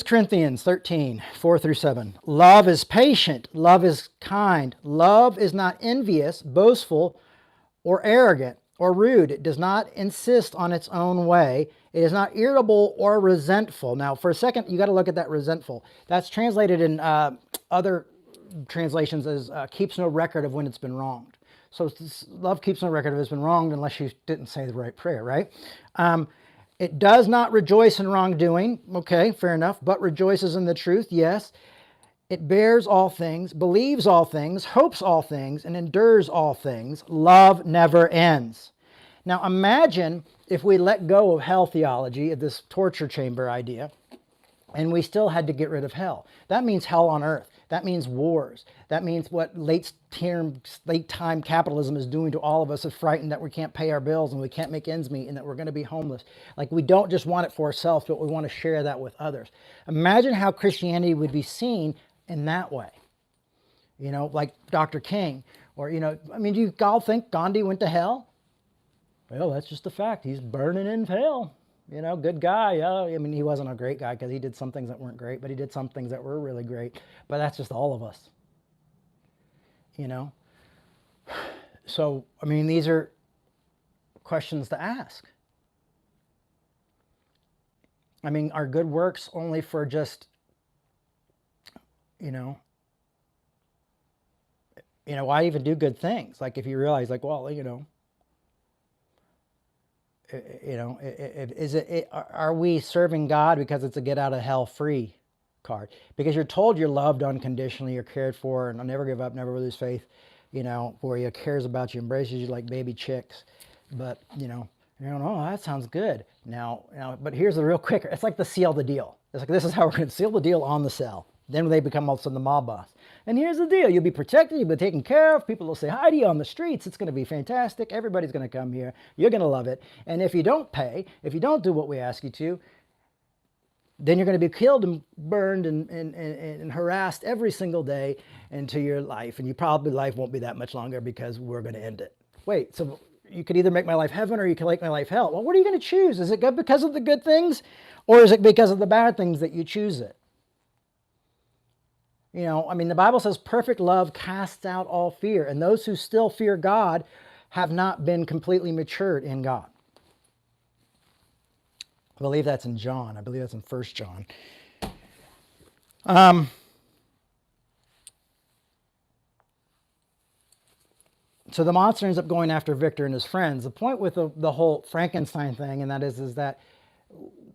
Corinthians 13, 4-7. Love is patient. Love is kind. Love is not envious, boastful, or arrogant, or rude. It does not insist on its own way. It is not irritable or resentful. Now, for a second, you got to look at that resentful. That's translated in other translations as keeps no record of when it's been wronged. So love keeps no record of it's been wronged unless you didn't say the right prayer, right? It does not rejoice in wrongdoing. Okay, fair enough. But rejoices in the truth. Yes. It bears all things, believes all things, hopes all things, and endures all things. Love never ends. Now imagine if we let go of hell theology, of this torture chamber idea, and we still had to get rid of hell. That means hell on earth. That means wars. That means what late-time capitalism is doing to all of us, is frightened that we can't pay our bills and we can't make ends meet and that we're going to be homeless. Like, we don't just want it for ourselves, but we want to share that with others. Imagine how Christianity would be seen in that way. Like Dr. King, or, do you all think Gandhi went to hell? Well, that's just a fact. He's burning in hell. Good guy. Yeah. He wasn't a great guy because he did some things that weren't great, but he did some things that were really great. But that's just all of us. So, these are questions to ask. Are good works only for just, why even do good things? Like, if you realize, like, well, are we serving God because it's a get out of hell free card? Because you're told you're loved unconditionally, you're cared for, and I'll never give up, never lose faith, where he cares about you, embraces you like baby chicks. But, you're going, oh, that sounds good. Now, but here's the real kicker. It's like the seal the deal. It's like, this is how we're going to seal the deal on the cell. Then they become all of a sudden the mob boss. And here's the deal. You'll be protected. You'll be taken care of. People will say hi to you on the streets. It's going to be fantastic. Everybody's going to come here. You're going to love it. And if you don't pay, if you don't do what we ask you to, then you're going to be killed and burned and harassed every single day into your life. And life won't be that much longer because we're going to end it. Wait, so you could either make my life heaven or you can make my life hell. Well, what are you going to choose? Is it good because of the good things, or is it because of the bad things that you choose it? The Bible says perfect love casts out all fear. And those who still fear God have not been completely matured in God. I believe that's in John. I believe that's in 1 John. So the monster ends up going after Victor and his friends. The point with the whole Frankenstein thing, and that is that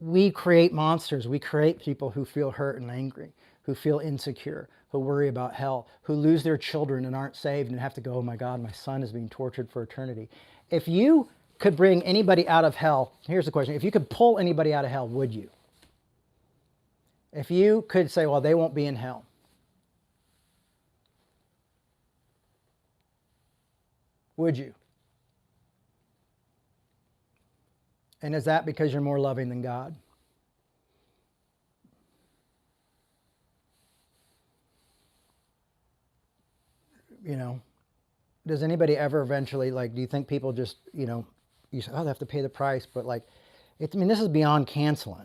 we create monsters. We create people who feel hurt and angry, who feel insecure, who worry about hell, who lose their children and aren't saved and have to go, oh my God, my son is being tortured for eternity. If you could bring anybody out of hell, here's the question. If you could pull anybody out of hell, would you? If you could say, well, they won't be in hell. Would you? And is that because you're more loving than God? You know, does anybody ever eventually, like, do you think people just, you say, oh, they have to pay the price, but like, I mean, this is beyond cancel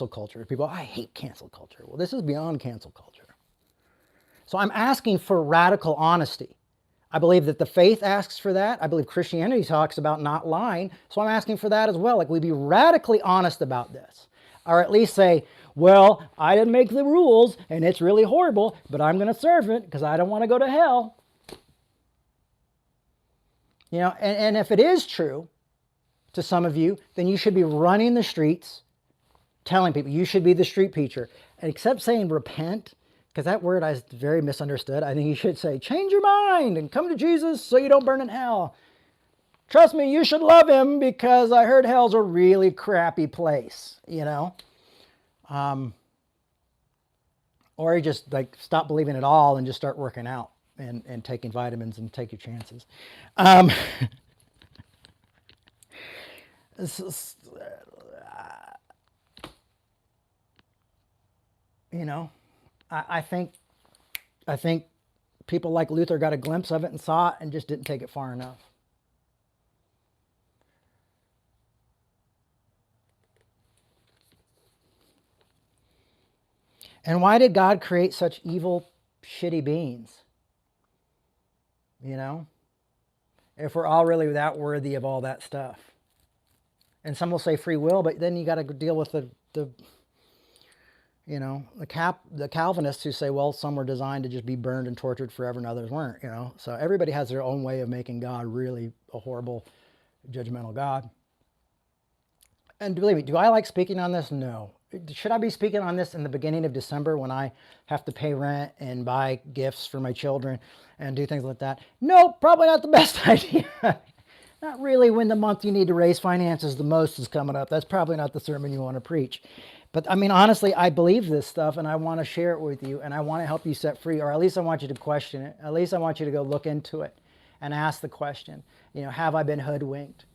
culture. People, I hate cancel culture. Well, this is beyond cancel culture. So I'm asking for radical honesty. I believe that the faith asks for that. I believe Christianity talks about not lying. So I'm asking for that as well. Like, we be radically honest about this. Or at least say, well, I didn't make the rules and it's really horrible, but I'm going to serve it because I don't want to go to hell. And if it is true to some of you, then you should be running the streets, telling people. You should be the street preacher. And except saying repent, because that word is very misunderstood. I think you should say, change your mind and come to Jesus so you don't burn in hell. Trust me, you should love him because I heard hell's a really crappy place, Or you just like stop believing it all and just start working out and taking vitamins and take your chances. I think people like Luther got a glimpse of it and saw it and just didn't take it far enough. And why did God create such evil, shitty beings? If we're all really that worthy of all that stuff. And some will say free will, but then you got to deal with the Calvinists who say, well, some were designed to just be burned and tortured forever and others weren't, So everybody has their own way of making God really a horrible, judgmental God. And believe me, do I like speaking on this? No. Should I be speaking on this in the beginning of December when I have to pay rent and buy gifts for my children and do things like that? No, probably not the best idea. Not really when the month you need to raise finances the most is coming up. That's probably not the sermon you want to preach. But I mean, honestly, I believe this stuff and I want to share it with you and I want to help you set free, or at least I want you to question it. At least I want you to go look into it and ask the question, have I been hoodwinked?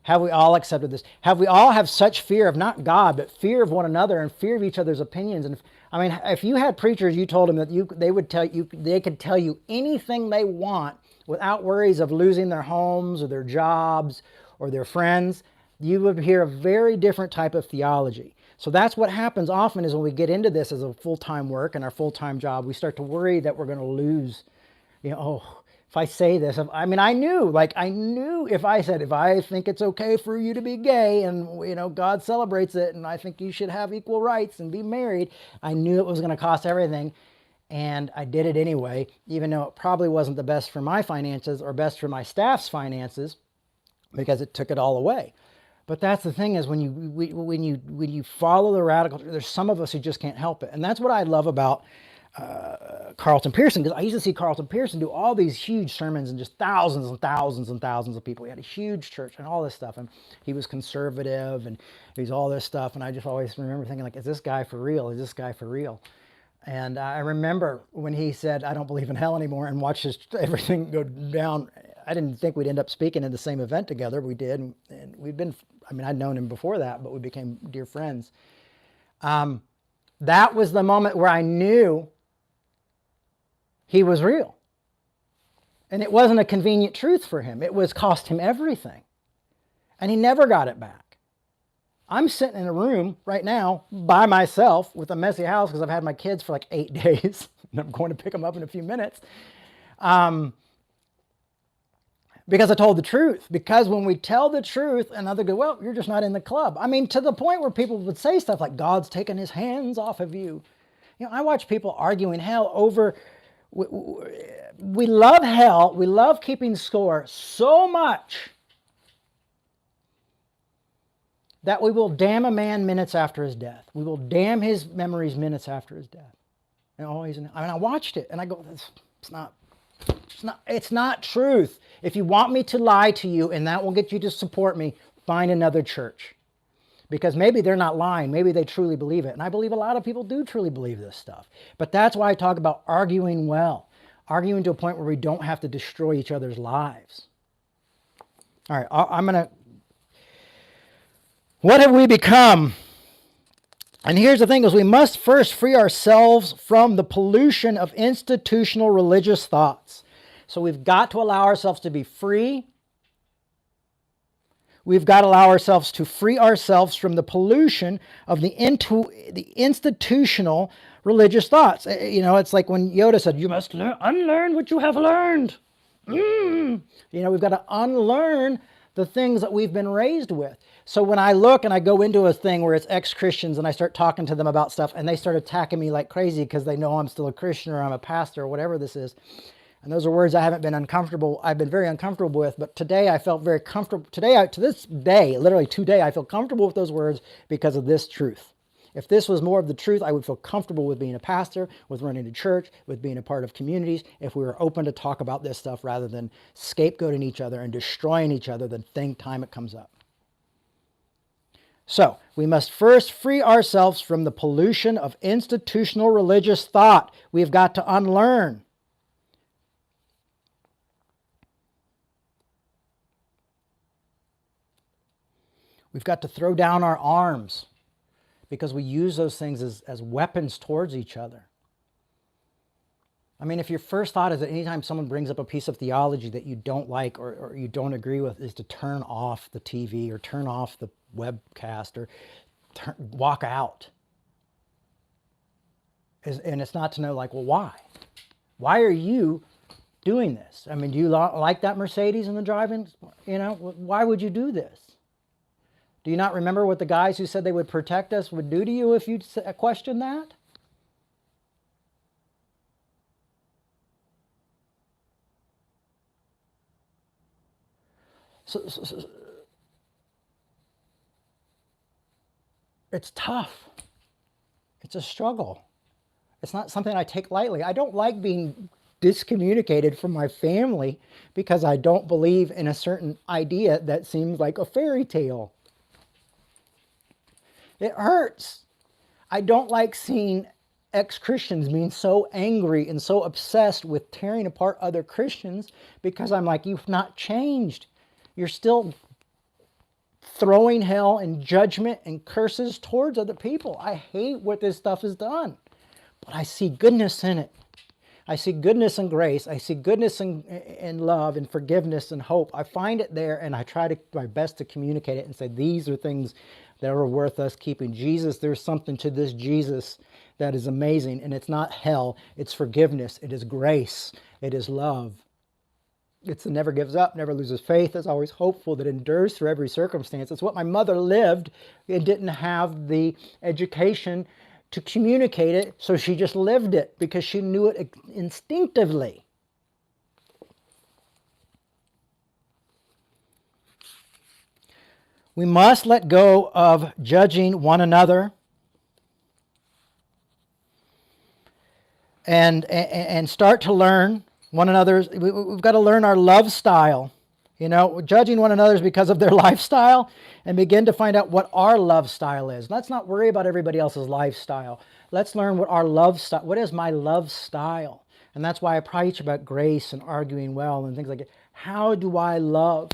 Have we all accepted this? Have we all have such fear of not God, but fear of one another and fear of each other's opinions? And if you had preachers, you told them that they could tell you anything they want without worries of losing their homes or their jobs or their friends, you would hear a very different type of theology. So that's what happens often is when we get into this as a full-time work and our full-time job, we start to worry that we're going to lose, if I say this, I knew if I said, if I think it's okay for you to be gay and, God celebrates it and I think you should have equal rights and be married, I knew it was going to cost everything. And I did it anyway, even though it probably wasn't the best for my finances or best for my staff's finances because it took it all away. But that's the thing is when you follow the radical, there's some of us who just can't help it. And that's what I love about Carlton Pearson, because I used to see Carlton Pearson do all these huge sermons and just thousands and thousands and thousands of people. He had a huge church and all this stuff, and he was conservative and he's all this stuff. And I just always remember thinking, like, is this guy for real? Is this guy for real? And I remember when he said, I don't believe in hell anymore, and watched everything go down. I didn't think we'd end up speaking in the same event together. We did, and we'd been, I'd known him before that, but we became dear friends. That was the moment where I knew he was real. And it wasn't a convenient truth for him. It was cost him everything. And he never got it back. I'm sitting in a room right now by myself with a messy house because I've had my kids for like 8 days. And I'm going to pick them up in a few minutes. Because I told the truth. Because when we tell the truth, and others go, well, you're just not in the club. To the point where people would say stuff like, God's taken his hands off of you. I watch people arguing hell over, we love hell, we love keeping score so much that we will damn a man minutes after his death. We will damn his memories minutes after his death. And always, I watched it and I go, it's not truth. If you want me to lie to you and that will get you to support me, find another church. Because maybe they're not lying. Maybe they truly believe it. And I believe a lot of people do truly believe this stuff. But that's why I talk about arguing well. arguing to a point where we don't have to destroy each other's lives. All right, what have we become? And here's the thing is we must first free ourselves from the pollution of institutional religious thoughts. So we've got to allow ourselves to be free. We've got to allow ourselves to free ourselves from the pollution of the institutional religious thoughts. It's like when Yoda said, you must unlearn what you have learned. We've got to unlearn the things that we've been raised with. So when I look and I go into a thing where it's ex-Christians and I start talking to them about stuff and they start attacking me like crazy because they know I'm still a Christian or I'm a pastor or whatever this is. And those are words I've been very uncomfortable with, but today I felt very comfortable. To this day, literally today, I feel comfortable with those words because of this truth. If this was more of the truth, I would feel comfortable with being a pastor, with running a church, with being a part of communities, if we were open to talk about this stuff rather than scapegoating each other and destroying each other the time it comes up. So, we must first free ourselves from the pollution of institutional religious thought. We've got to unlearn. We've got to throw down our arms because we use those things as weapons towards each other. I mean, if your first thought is that anytime someone brings up a piece of theology that you don't like or you don't agree with is to turn off the TV or turn off the webcast or walk out. And it's not to know like, well, why? Why are you doing this? I mean, do you like that Mercedes in the driving? Why would you do this? Do you not remember what the guys who said they would protect us would do to you if you questioned that? So it's tough. It's a struggle. It's not something I take lightly. I don't like being discommunicated from my family because I don't believe in a certain idea that seems like a fairy tale. It hurts. I don't like seeing ex-Christians being so angry and so obsessed with tearing apart other Christians because I'm like, you've not changed. You're still throwing hell and judgment and curses towards other people. I hate what this stuff has done, but I see goodness in it. I see goodness and grace. I see goodness and love and forgiveness and hope. I find it there and I try my best to communicate it and say, these are things that are worth us keeping. Jesus, there's something to this Jesus that is amazing, and it's not hell. It's forgiveness. It is grace. It is love. It's that never gives up, never loses faith, is always hopeful, that endures through every circumstance. It's what my mother lived and didn't have the education to communicate it, so she just lived it because she knew it instinctively. We must let go of judging one another and start to learn one another's. We've got to learn our love style. Judging one another is because of their lifestyle, and begin to find out what our love style is. Let's not worry about everybody else's lifestyle. Let's learn what our love style. What is my love style? And that's why I preach about grace and arguing well and things like that. How do I love?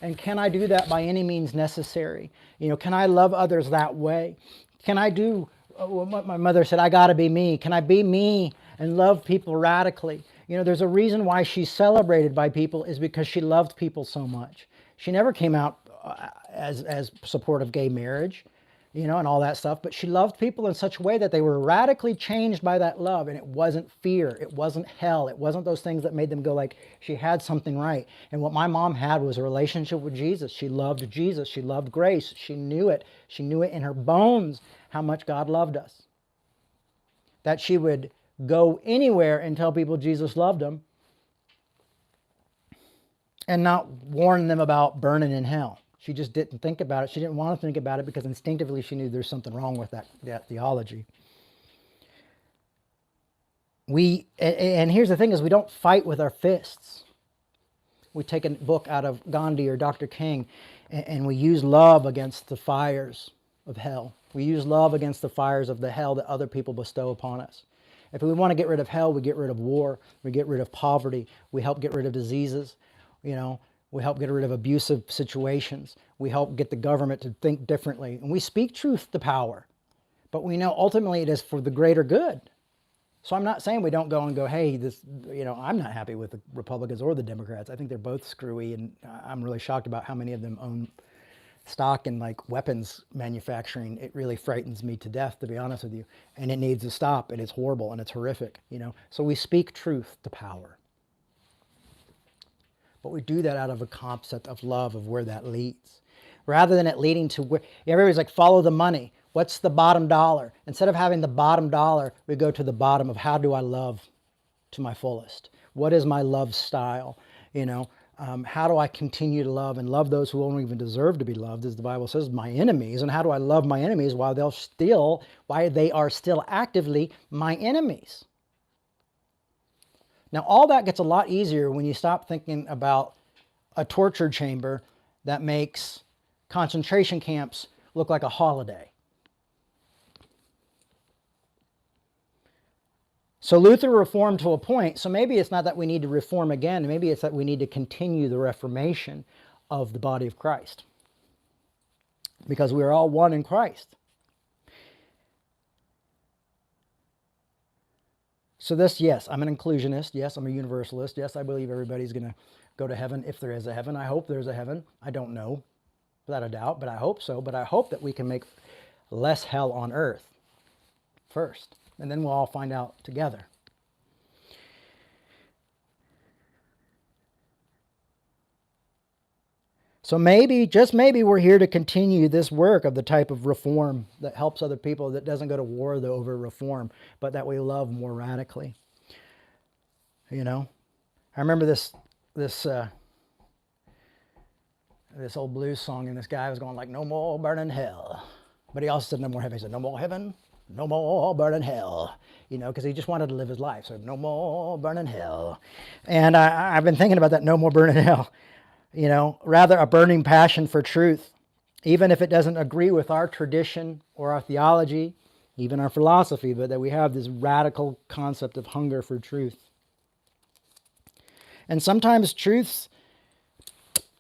And can I do that by any means necessary? Can I love others that way? Can I do what my mother said, I got to be me? Can I be me and love people radically? There's a reason why she's celebrated by people is because she loved people so much. She never came out as support of gay marriage, and all that stuff, but she loved people in such a way that they were radically changed by that love, and it wasn't fear, it wasn't hell, it wasn't those things that made them go like, she had something right. And what my mom had was a relationship with Jesus. She loved Jesus, she loved grace, she knew it in her bones how much God loved us. That she would go anywhere and tell people Jesus loved them and not warn them about burning in hell. She just didn't think about it. She didn't want to think about it because instinctively she knew there's something wrong with that theology. And here's the thing is we don't fight with our fists. We take a book out of Gandhi or Dr. King and we use love against the fires of hell. We use love against the fires of the hell that other people bestow upon us. If we want to get rid of hell, we get rid of war, we get rid of poverty, we help get rid of diseases, we help get rid of abusive situations, we help get the government to think differently, and we speak truth to power. But we know ultimately it is for the greater good. So I'm not saying we don't go and go, hey, I'm not happy with the Republicans or the Democrats. I think they're both screwy, and I'm really shocked about how many of them own stock in like weapons manufacturing. It really frightens me to death, to be honest with you. And it needs to stop, and it's horrible, and it's horrific, So we speak truth to power. But we do that out of a concept of love, of where that leads. Rather than it leading to where, everybody's like, follow the money. What's the bottom dollar? Instead of having the bottom dollar, we go to the bottom of how do I love to my fullest? What is my love style? How do I continue to love and love those who don't even deserve to be loved, as the Bible says, my enemies? And how do I love my enemies while they are still actively my enemies? Now, all that gets a lot easier when you stop thinking about a torture chamber that makes concentration camps look like a holiday. So Luther reformed to a point, so maybe it's not that we need to reform again, maybe it's that we need to continue the reformation of the body of Christ. Because we are all one in Christ. So this, yes, I'm an inclusionist, yes, I'm a universalist, yes, I believe everybody's going to go to heaven if there is a heaven. I hope there's a heaven. I don't know, without a doubt, but I hope so. But I hope that we can make less hell on earth first. And then we'll all find out together. So maybe, just maybe, we're here to continue this work of the type of reform that helps other people, that doesn't go to war over reform, but that we love more radically. I remember this old blues song, and this guy was going like, no more burning hell. But he also said no more heaven. He said, no more heaven. No more burning hell, because he just wanted to live his life. So no more burning hell. And I've been thinking about that, no more burning hell. Rather a burning passion for truth, even if it doesn't agree with our tradition or our theology, even our philosophy, but that we have this radical concept of hunger for truth. And sometimes truths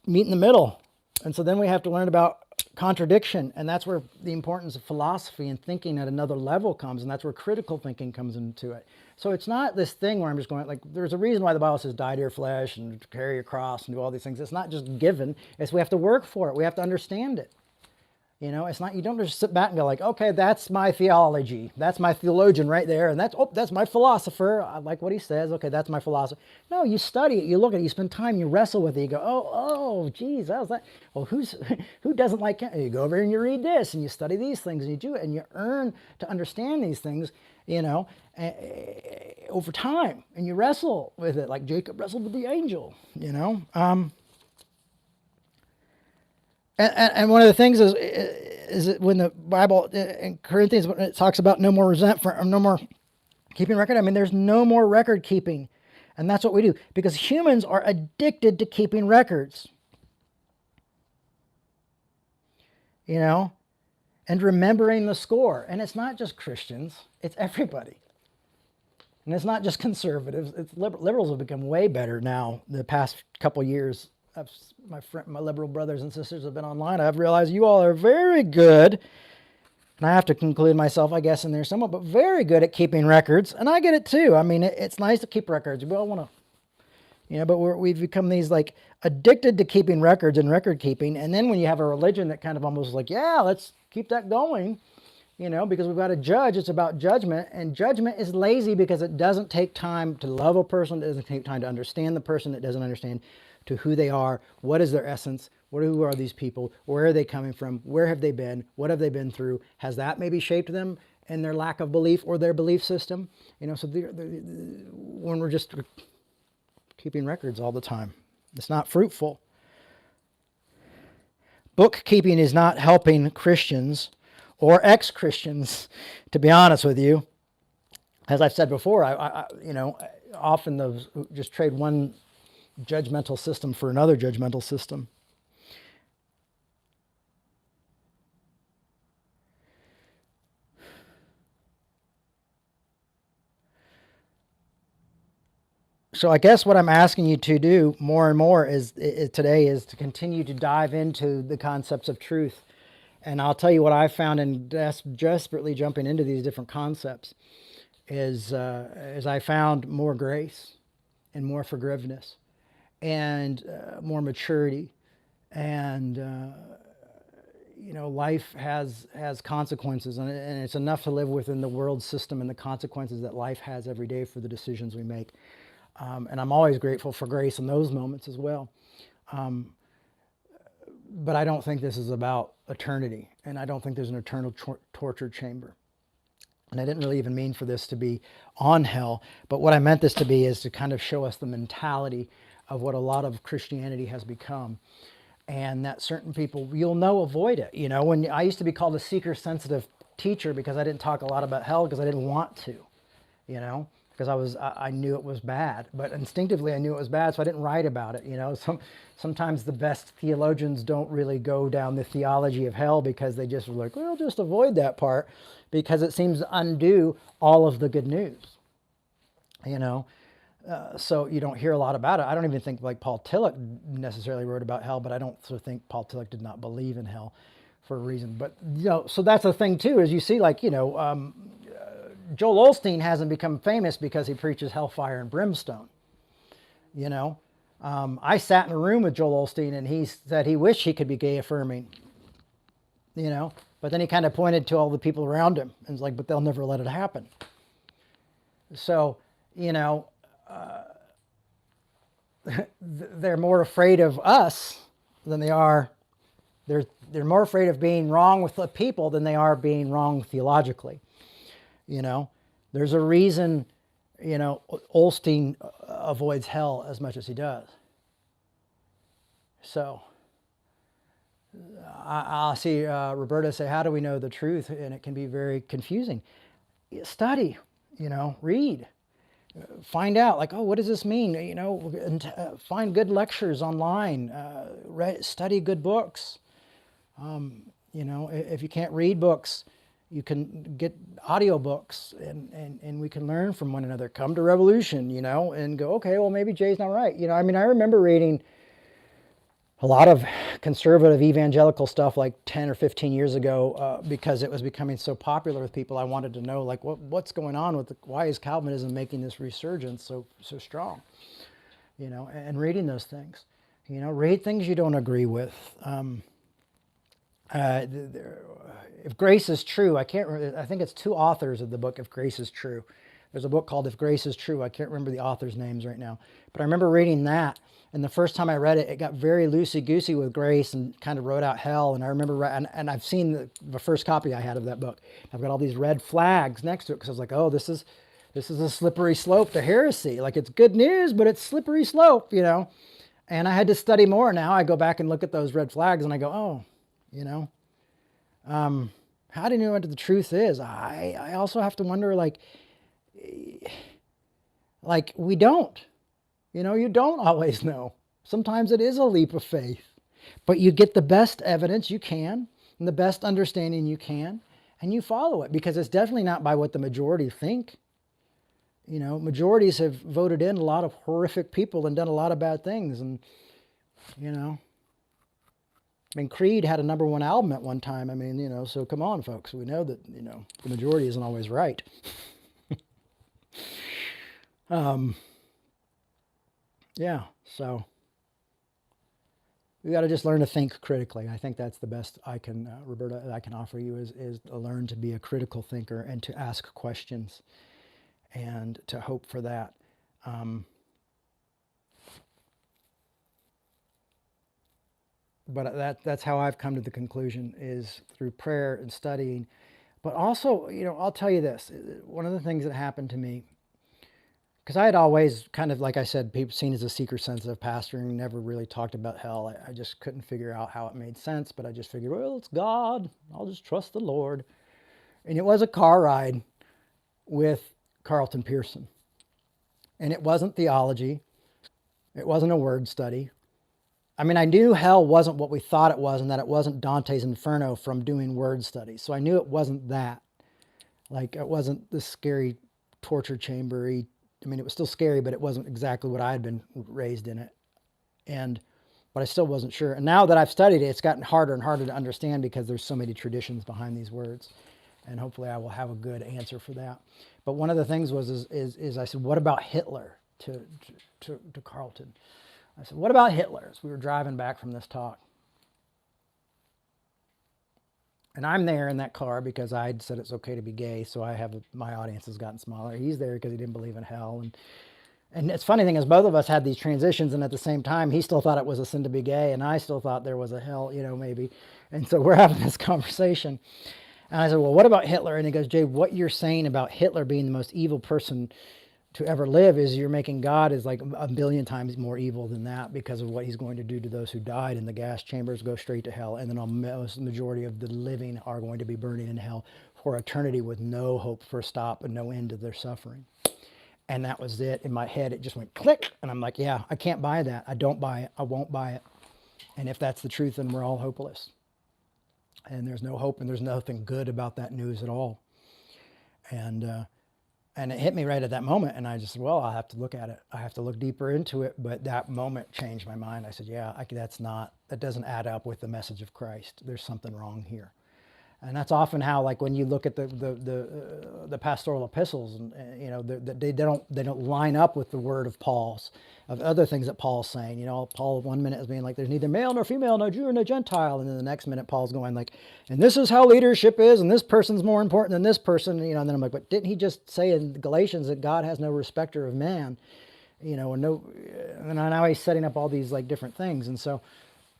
meet in the middle. And so then we have to learn about contradiction, and that's where the importance of philosophy and thinking at another level comes, and that's where critical thinking comes into it. So it's not this thing where I'm just going, like, there's a reason why the Bible says die to your flesh and carry your cross and do all these things. It's not just given, it's we have to work for it. We have to understand it. It's not, you don't just sit back and go like, okay, that's my theology. That's my theologian right there. And that's my philosopher. I like what he says. Okay, that's my philosopher. No, you study it, you look at it, you spend time, you wrestle with it. You go, oh, geez, how's that? Well, who doesn't like it? You go over here and you read this and you study these things and you do it and you earn to understand these things, over time. And you wrestle with it like Jacob wrestled with the angel, And one of the things is that when the Bible in Corinthians, when it talks about no more resentment, no more keeping record, there's no more record keeping. And that's what we do, because humans are addicted to keeping records. And remembering the score. And it's not just Christians, it's everybody. And it's not just conservatives, it's liberals have become way better now the past couple years. My liberal brothers and sisters have been online. I've realized you all are very good, and I have to conclude myself, I guess, in there somewhat, but very good at keeping records. And I get it too. It's nice to keep records. We all want to, but we've become these like addicted to keeping records and record keeping. And then when you have a religion that kind of almost like, yeah, let's keep that going, because we've got to judge. It's about judgment, and judgment is lazy because it doesn't take time to love a person. It doesn't take time to understand the person that doesn't understand to who they are, what is their essence, who are these people, where are they coming from, where have they been, what have they been through, has that maybe shaped them in their lack of belief or their belief system, so when we're just keeping records all the time, it's not fruitful. Bookkeeping is not helping Christians or ex-Christians, to be honest with you. As I've said before, I often those just trade one judgmental system for another judgmental system. So I guess what I'm asking you to do more and more today is to continue to dive into the concepts of truth. And I'll tell you what I found in desperately jumping into these different concepts is I found more grace and more forgiveness and more maturity. And life has consequences, and it's enough to live within the world system and the consequences that life has every day for the decisions we make. And I'm always grateful for grace in those moments as well. But I don't think this is about eternity, and I don't think there's an eternal torture chamber. And I didn't really even mean for this to be on hell, but what I meant this to be is to kind of show us the mentality of what a lot of Christianity has become. And that certain people, avoid it. When I used to be called a seeker-sensitive teacher because I didn't talk a lot about hell because I didn't want to, because I knew it was bad, but instinctively I knew it was bad, so I didn't write about it. Sometimes the best theologians don't really go down the theology of hell because they just were like, well, just avoid that part because it seems to undo all of the good news. So you don't hear a lot about it. I don't even think like Paul Tillich necessarily wrote about hell, but I don't sort of think Paul Tillich did not believe in hell for a reason. But so that's the thing too, is you see like Joel Osteen hasn't become famous because he preaches hellfire and brimstone. I sat in a room with Joel Osteen and he said he wished he could be gay affirming. But then he kind of pointed to all the people around him and was like, but they'll never let it happen. So they're more afraid of us than they are. They're more afraid of being wrong with the people than they are being wrong theologically. There's a reason, Osteen avoids hell as much as he does. So I'll see Roberta say, how do we know the truth? And it can be very confusing. Study, read. Find out, like, oh, what does this mean? And find good lectures online. Study good books. If you can't read books, you can get audiobooks and we can learn from one another. Come to Revolution, and go, okay, well, maybe Jay's not right. I remember reading a lot of conservative evangelical stuff like 10 or 15 years ago because it was becoming so popular with people. I wanted to know, like, what's going on why is Calvinism making this resurgence so strong? And reading those things. Read things you don't agree with. If Grace is True, I think it's two authors of the book, If Grace is True. There's a book called If Grace is True. I can't remember the authors' names right now. But I remember reading that. And the first time I read it, it got very loosey-goosey with grace and kind of wrote out hell. And I remember, and I've seen the first copy I had of that book. I've got all these red flags next to it because I was like, oh, this is a slippery slope to heresy. Like, it's good news, but it's slippery slope, And I had to study more. Now I go back and look at those red flags and I go, oh, how do you know what the truth is? I also have to wonder, like we don't. You don't always know. Sometimes it is a leap of faith. But you get the best evidence you can and the best understanding you can, and you follow it because it's definitely not by what the majority think. Majorities have voted in a lot of horrific people and done a lot of bad things. And, Creed had a #1 album at one time. So come on, folks. We know that, the majority isn't always right. Yeah, so we got to just learn to think critically. I think that's the best Roberta, I can offer you is to learn to be a critical thinker and to ask questions and to hope for that. But that's how I've come to the conclusion is through prayer and studying. But also, I'll tell you this. One of the things that happened to me, because I had always kind of, like I said, people seen as a seeker-sensitive pastor and never really talked about hell. I just couldn't figure out how it made sense, but I just figured, well, it's God. I'll just trust the Lord. And it was a car ride with Carlton Pearson. And it wasn't theology. It wasn't a word study. I knew hell wasn't what we thought it was and that it wasn't Dante's Inferno from doing word studies. So I knew it wasn't that. Like, it wasn't this scary torture chamber-y I mean, it was still scary, but it wasn't exactly what I had been raised in it. But I still wasn't sure. And now that I've studied it, it's gotten harder and harder to understand because there's so many traditions behind these words. And hopefully I will have a good answer for that. But one of the things is I said, what about Hitler to Carlton? I said, what about Hitler? As we were driving back from this talk. And I'm there in that car because I'd said it's okay to be gay, so my audience has gotten smaller. He's there because he didn't believe in hell. And it's funny thing is both of us had these transitions, and at the same time, he still thought it was a sin to be gay, and I still thought there was a hell, maybe. And so we're having this conversation. And I said, well, what about Hitler? And he goes, Jay, what you're saying about Hitler being the most evil person to ever live is you're making God is like a billion times more evil than that because of what he's going to do to those who died in the gas chambers, go straight to hell. And then the majority of the living are going to be burning in hell for eternity with no hope for a stop and no end to their suffering. And that was it. In my head, it just went click. And I'm like, yeah, I can't buy that. I don't buy it. I won't buy it. And if that's the truth, then we're all hopeless. And there's no hope and there's nothing good about that news at all. And it hit me right at that moment. And I just said, well, I'll have to look at it. I have to look deeper into it. But that moment changed my mind. I said, yeah, that doesn't add up with the message of Christ. There's something wrong here. And that's often how, like when you look at the pastoral epistles, and they don't line up with the word of Paul's, of other things that Paul's saying. Paul 1 minute is being like, there's neither male nor female, no Jew or no Gentile, and then the next minute Paul's going like, and this is how leadership is, and this person's more important than this person, and then I'm like, but didn't he just say in Galatians that God has no respecter of man, and now he's setting up all these like different things, and so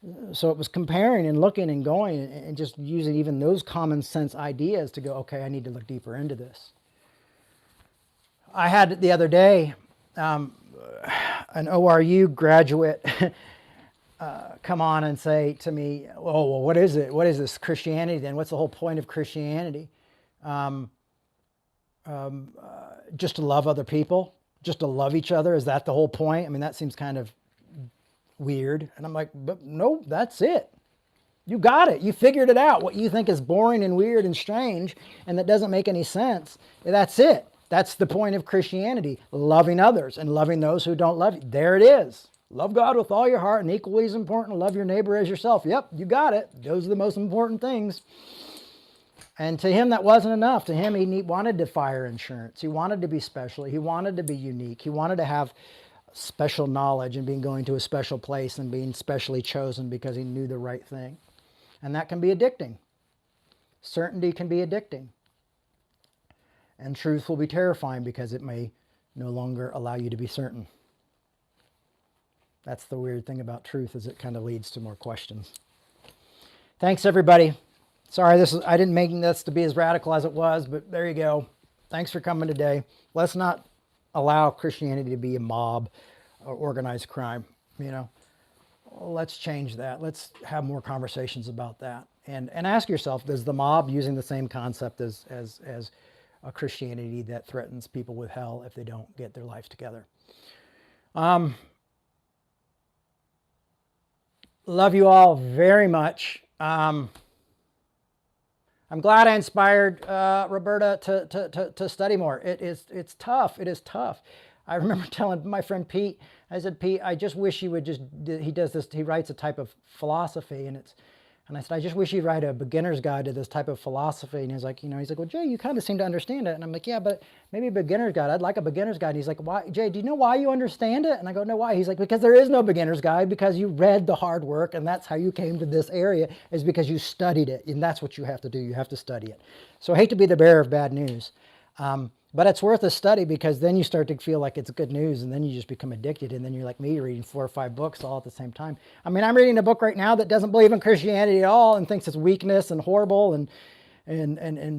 it was comparing and looking and going and just using even those common sense ideas to go, okay, I need to look deeper into this. I had the other day an ORU graduate come on and say to me, oh, well, what is it? What is this Christianity then? What's the whole point of Christianity? Just to love other people? Just to love each other? Is that the whole point? I mean, that seems kind of weird. And I'm like, but no, that's it. You got it. You figured it out. What you think is boring and weird and strange and that doesn't make any sense. That's it. That's the point of Christianity. Loving others and loving those who don't love you. There it is. Love God with all your heart and equally as important, love your neighbor as yourself. Yep, you got it. Those are the most important things. And to him, that wasn't enough. To him, he wanted to fire insurance. He wanted to be special. He wanted to be unique. He wanted to have special knowledge and being going to a special place and being specially chosen because he knew the right thing. And that can be addicting. Certainty can be addicting. And truth will be terrifying because it may no longer allow you to be certain. That's the weird thing about truth, is it kind of leads to more questions. Thanks, everybody. Sorry, I didn't make this to be as radical as it was, but there you go. Thanks for coming today. Let's not allow Christianity to be a mob or organized crime. Let's change that. Let's have more conversations about that. And ask yourself, is the mob using the same concept as a Christianity that threatens people with hell if they don't get their life together? Love you all very much. I'm glad I inspired Roberta to study more. It's tough. It is tough. I remember telling my friend Pete, I said, Pete, I just wish he would he writes a type of philosophy, and I said, I just wish he'd write a beginner's guide to this type of philosophy. And he's like, well, Jay, you kind of seem to understand it. And I'm like, yeah, but maybe a beginner's guide. I'd like a beginner's guide. And he's like, why, Jay, do you know why you understand it? And I go, no, why? He's like, because there is no beginner's guide, because you read the hard work, and that's how you came to this area, is because you studied it. And that's what you have to do. You have to study it. So I hate to be the bearer of bad news. But it's worth a study, because then you start to feel like it's good news, and then you just become addicted, and then you're like me, you're reading 4 or 5 books all at the same time. I mean, I'm reading a book right now that doesn't believe in Christianity at all and thinks it's weakness and horrible and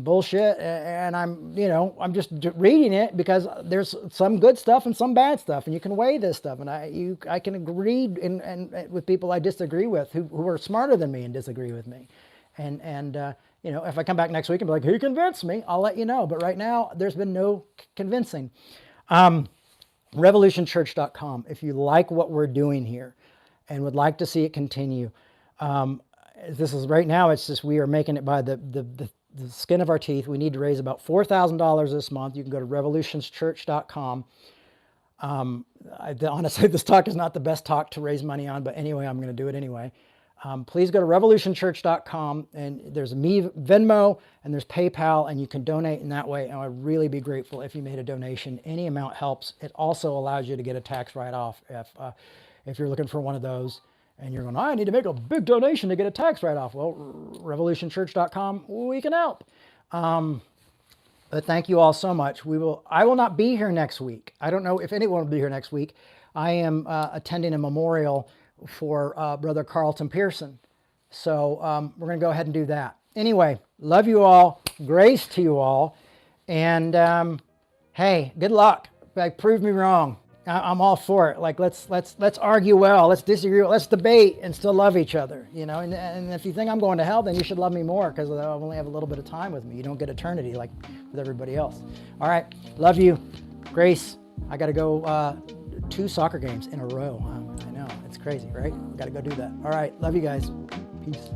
bullshit, and I'm just reading it because there's some good stuff and some bad stuff, and you can weigh this stuff, and I can agree with people I disagree with who are smarter than me and disagree with me, and if I come back next week and be like, who convinced me? I'll let you know. But right now, there's been no convincing. Revolutionchurch.com. If you like what we're doing here and would like to see it continue, this is right now, it's just we are making it by the skin of our teeth. We need to raise about $4,000 this month. You can go to revolutionchurch.com. Honestly, this talk is not the best talk to raise money on, but anyway, I'm going to do it anyway. Please go to revolutionchurch.com, and there's me Venmo and there's PayPal, and you can donate in that way. And I'd really be grateful if you made a donation. Any amount helps. It also allows you to get a tax write-off if you're looking for one of those and you're going, I need to make a big donation to get a tax write-off. Well, revolutionchurch.com, we can help. But thank you all so much. I will not be here next week. I don't know if anyone will be here next week. I am attending a memorial for Brother Carlton Pearson. So we're going to go ahead and do that. Anyway, love you all. Grace to you all. And hey, good luck. Like, prove me wrong. I'm all for it. Like, let's argue well. Let's disagree. Let's debate and still love each other. You know, and if you think I'm going to hell, then you should love me more, because I only have a little bit of time with me. You don't get eternity like with everybody else. All right. Love you. Grace. I got to go 2 soccer games in a row. I know. It's crazy, right? Got to go do that. All right. Love you guys. Peace.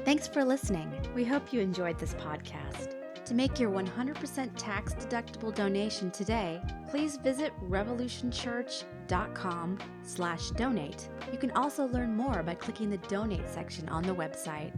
Thanks for listening. We hope you enjoyed this podcast. To make your 100% tax-deductible donation today, please visit revolutionchurch.com/donate. You can also learn more by clicking the donate section on the website.